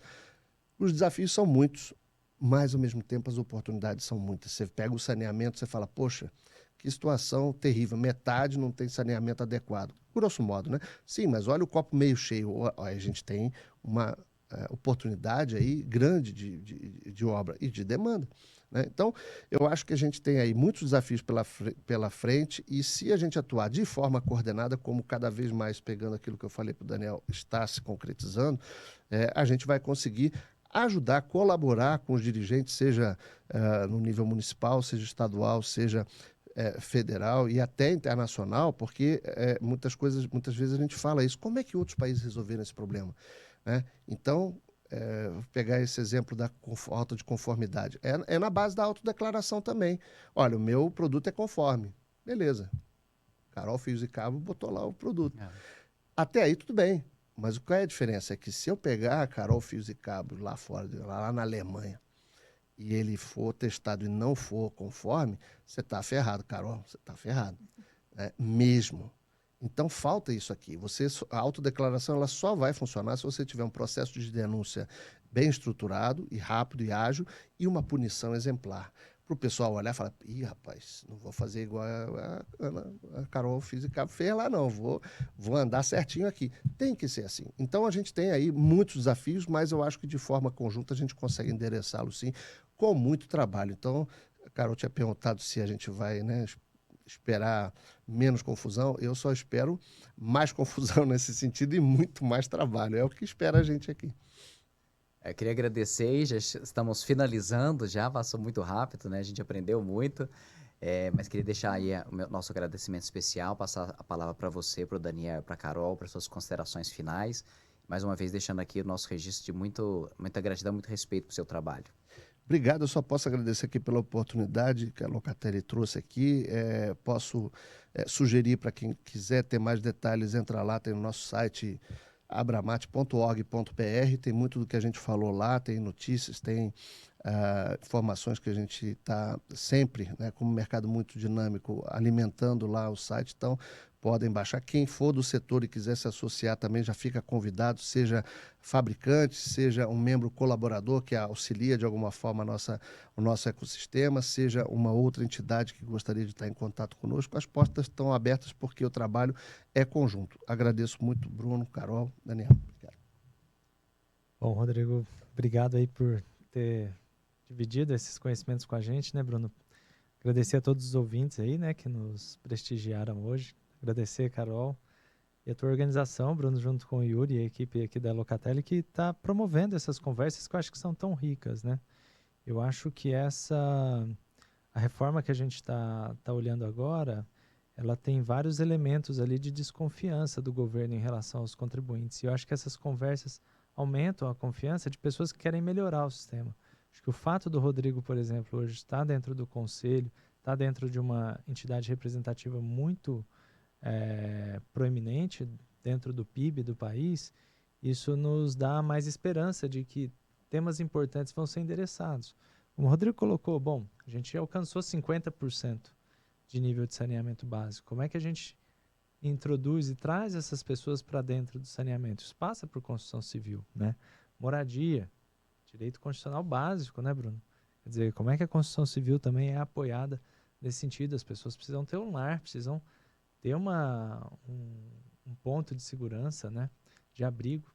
os desafios são muitos, mas, ao mesmo tempo, as oportunidades são muitas. Você pega o saneamento, você fala, poxa, que situação terrível, metade não tem saneamento adequado. Grosso modo, né? Sim, mas olha o copo meio cheio. A gente tem uma oportunidade aí grande de obra e de demanda. Né? Então, eu acho que a gente tem aí muitos desafios pela frente, e se a gente atuar de forma coordenada, como cada vez mais, pegando aquilo que eu falei para o Daniel, está se concretizando, a gente vai conseguir ajudar, colaborar com os dirigentes, seja no nível municipal, seja estadual, seja federal e até internacional, porque muitas vezes a gente fala isso. Como é que outros países resolveram esse problema? Né? Então, vou pegar esse exemplo da falta de conformidade. É na base da autodeclaração também. Olha, o meu produto é conforme. Beleza. Carol Fios e Cabo botou lá o produto. Até aí tudo bem. Mas qual é a diferença? É que se eu pegar a Carol Fios e Cabos lá fora, lá na Alemanha, e ele for testado e não for conforme, você está ferrado, Carol, você está ferrado. Mesmo. Então falta isso aqui. A autodeclaração ela só vai funcionar se você tiver um processo de denúncia bem estruturado e rápido e ágil e uma punição exemplar. Para o pessoal olhar e falar, ih, rapaz, não vou fazer igual a Carol Física fez lá, não. Vou andar certinho aqui. Tem que ser assim. Então a gente tem aí muitos desafios, mas eu acho que de forma conjunta a gente consegue endereçá-los sim, com muito trabalho. Então, a Carol tinha perguntado se a gente vai, né, esperar menos confusão. Eu só espero mais confusão nesse sentido e muito mais trabalho. É o que espera a gente aqui. Eu queria agradecer, já estamos finalizando já, passou muito rápido, né? A gente aprendeu muito, mas queria deixar aí o nosso agradecimento especial, passar a palavra para você, para o Daniel, para a Carol, para suas considerações finais. Mais uma vez, deixando aqui o nosso registro de muita gratidão, muito respeito para o seu trabalho. Obrigado, eu só posso agradecer aqui pela oportunidade que a Locatelli trouxe aqui. Posso sugerir para quem quiser ter mais detalhes, entra lá, tem no nosso site abramate.org.br, tem muito do que a gente falou lá, tem notícias, tem informações que a gente está sempre, né, como mercado muito dinâmico, alimentando lá o site, então podem baixar. Quem for do setor e quiser se associar também já fica convidado, seja fabricante, seja um membro colaborador que auxilia de alguma forma o nosso ecossistema, seja uma outra entidade que gostaria de estar em contato conosco. As portas estão abertas porque o trabalho é conjunto. Agradeço muito, Bruno, Carol, Daniel. Obrigado. Bom, Rodrigo, obrigado aí por ter dividido esses conhecimentos com a gente, né, Bruno? Agradecer a todos os ouvintes aí, né, que nos prestigiaram hoje. Agradecer, Carol, e a tua organização, Bruno, junto com o Yuri e a equipe aqui da Locatelli, que está promovendo essas conversas que eu acho que são tão ricas, né? Eu acho que a reforma que a gente está olhando agora, ela tem vários elementos ali de desconfiança do governo em relação aos contribuintes. E eu acho que essas conversas aumentam a confiança de pessoas que querem melhorar o sistema. Acho que o fato do Rodrigo, por exemplo, hoje estar dentro do conselho, estar dentro de uma entidade representativa muito proeminente dentro do PIB do país, isso nos dá mais esperança de que temas importantes vão ser endereçados. Como o Rodrigo colocou, bom, a gente alcançou 50% de nível de saneamento básico. Como é que a gente introduz e traz essas pessoas para dentro do saneamento? Isso passa por construção civil, né? Moradia, direito constitucional básico, né, Bruno? Quer dizer, como é que a construção civil também é apoiada nesse sentido? As pessoas precisam ter um lar, precisam ter um ponto de segurança, né, de abrigo,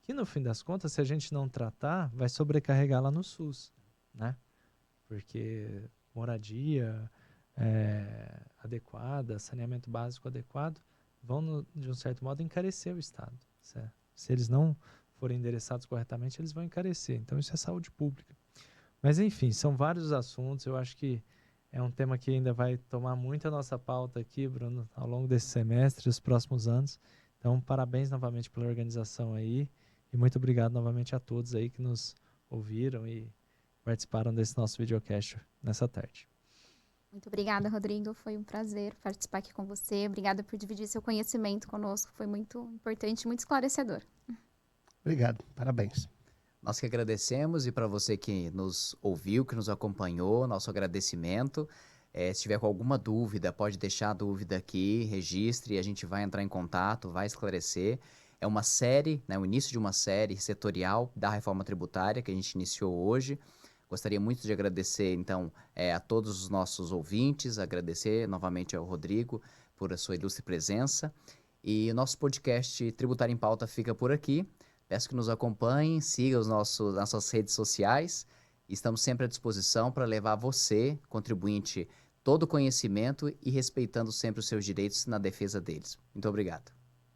que no fim das contas, se a gente não tratar, vai sobrecarregar lá no SUS, né? Porque moradia adequada, saneamento básico adequado, vão, de um certo modo, encarecer o Estado. Certo? Se eles não forem endereçados corretamente, eles vão encarecer. Então, isso é saúde pública. Mas, enfim, são vários assuntos. Eu acho que é um tema que ainda vai tomar muito a nossa pauta aqui, Bruno, ao longo desse semestre e os próximos anos. Então, parabéns novamente pela organização aí e muito obrigado novamente a todos aí que nos ouviram e participaram desse nosso videocast nessa tarde. Muito obrigada, Rodrigo. Foi um prazer participar aqui com você. Obrigada por dividir seu conhecimento conosco. Foi muito importante, muito esclarecedor. Obrigado. Parabéns. Nós que agradecemos e para você que nos ouviu, que nos acompanhou, nosso agradecimento. Se tiver com alguma dúvida, pode deixar a dúvida aqui, registre e a gente vai entrar em contato, vai esclarecer. É uma série, né, o início de uma série setorial da reforma tributária que a gente iniciou hoje. Gostaria muito de agradecer, então, a todos os nossos ouvintes, agradecer novamente ao Rodrigo por a sua ilustre presença. E o nosso podcast Tributário em Pauta fica por aqui. Peço que nos acompanhem, sigam as nossas redes sociais. Estamos sempre à disposição para levar a você, contribuinte, todo o conhecimento e respeitando sempre os seus direitos na defesa deles. Muito obrigado.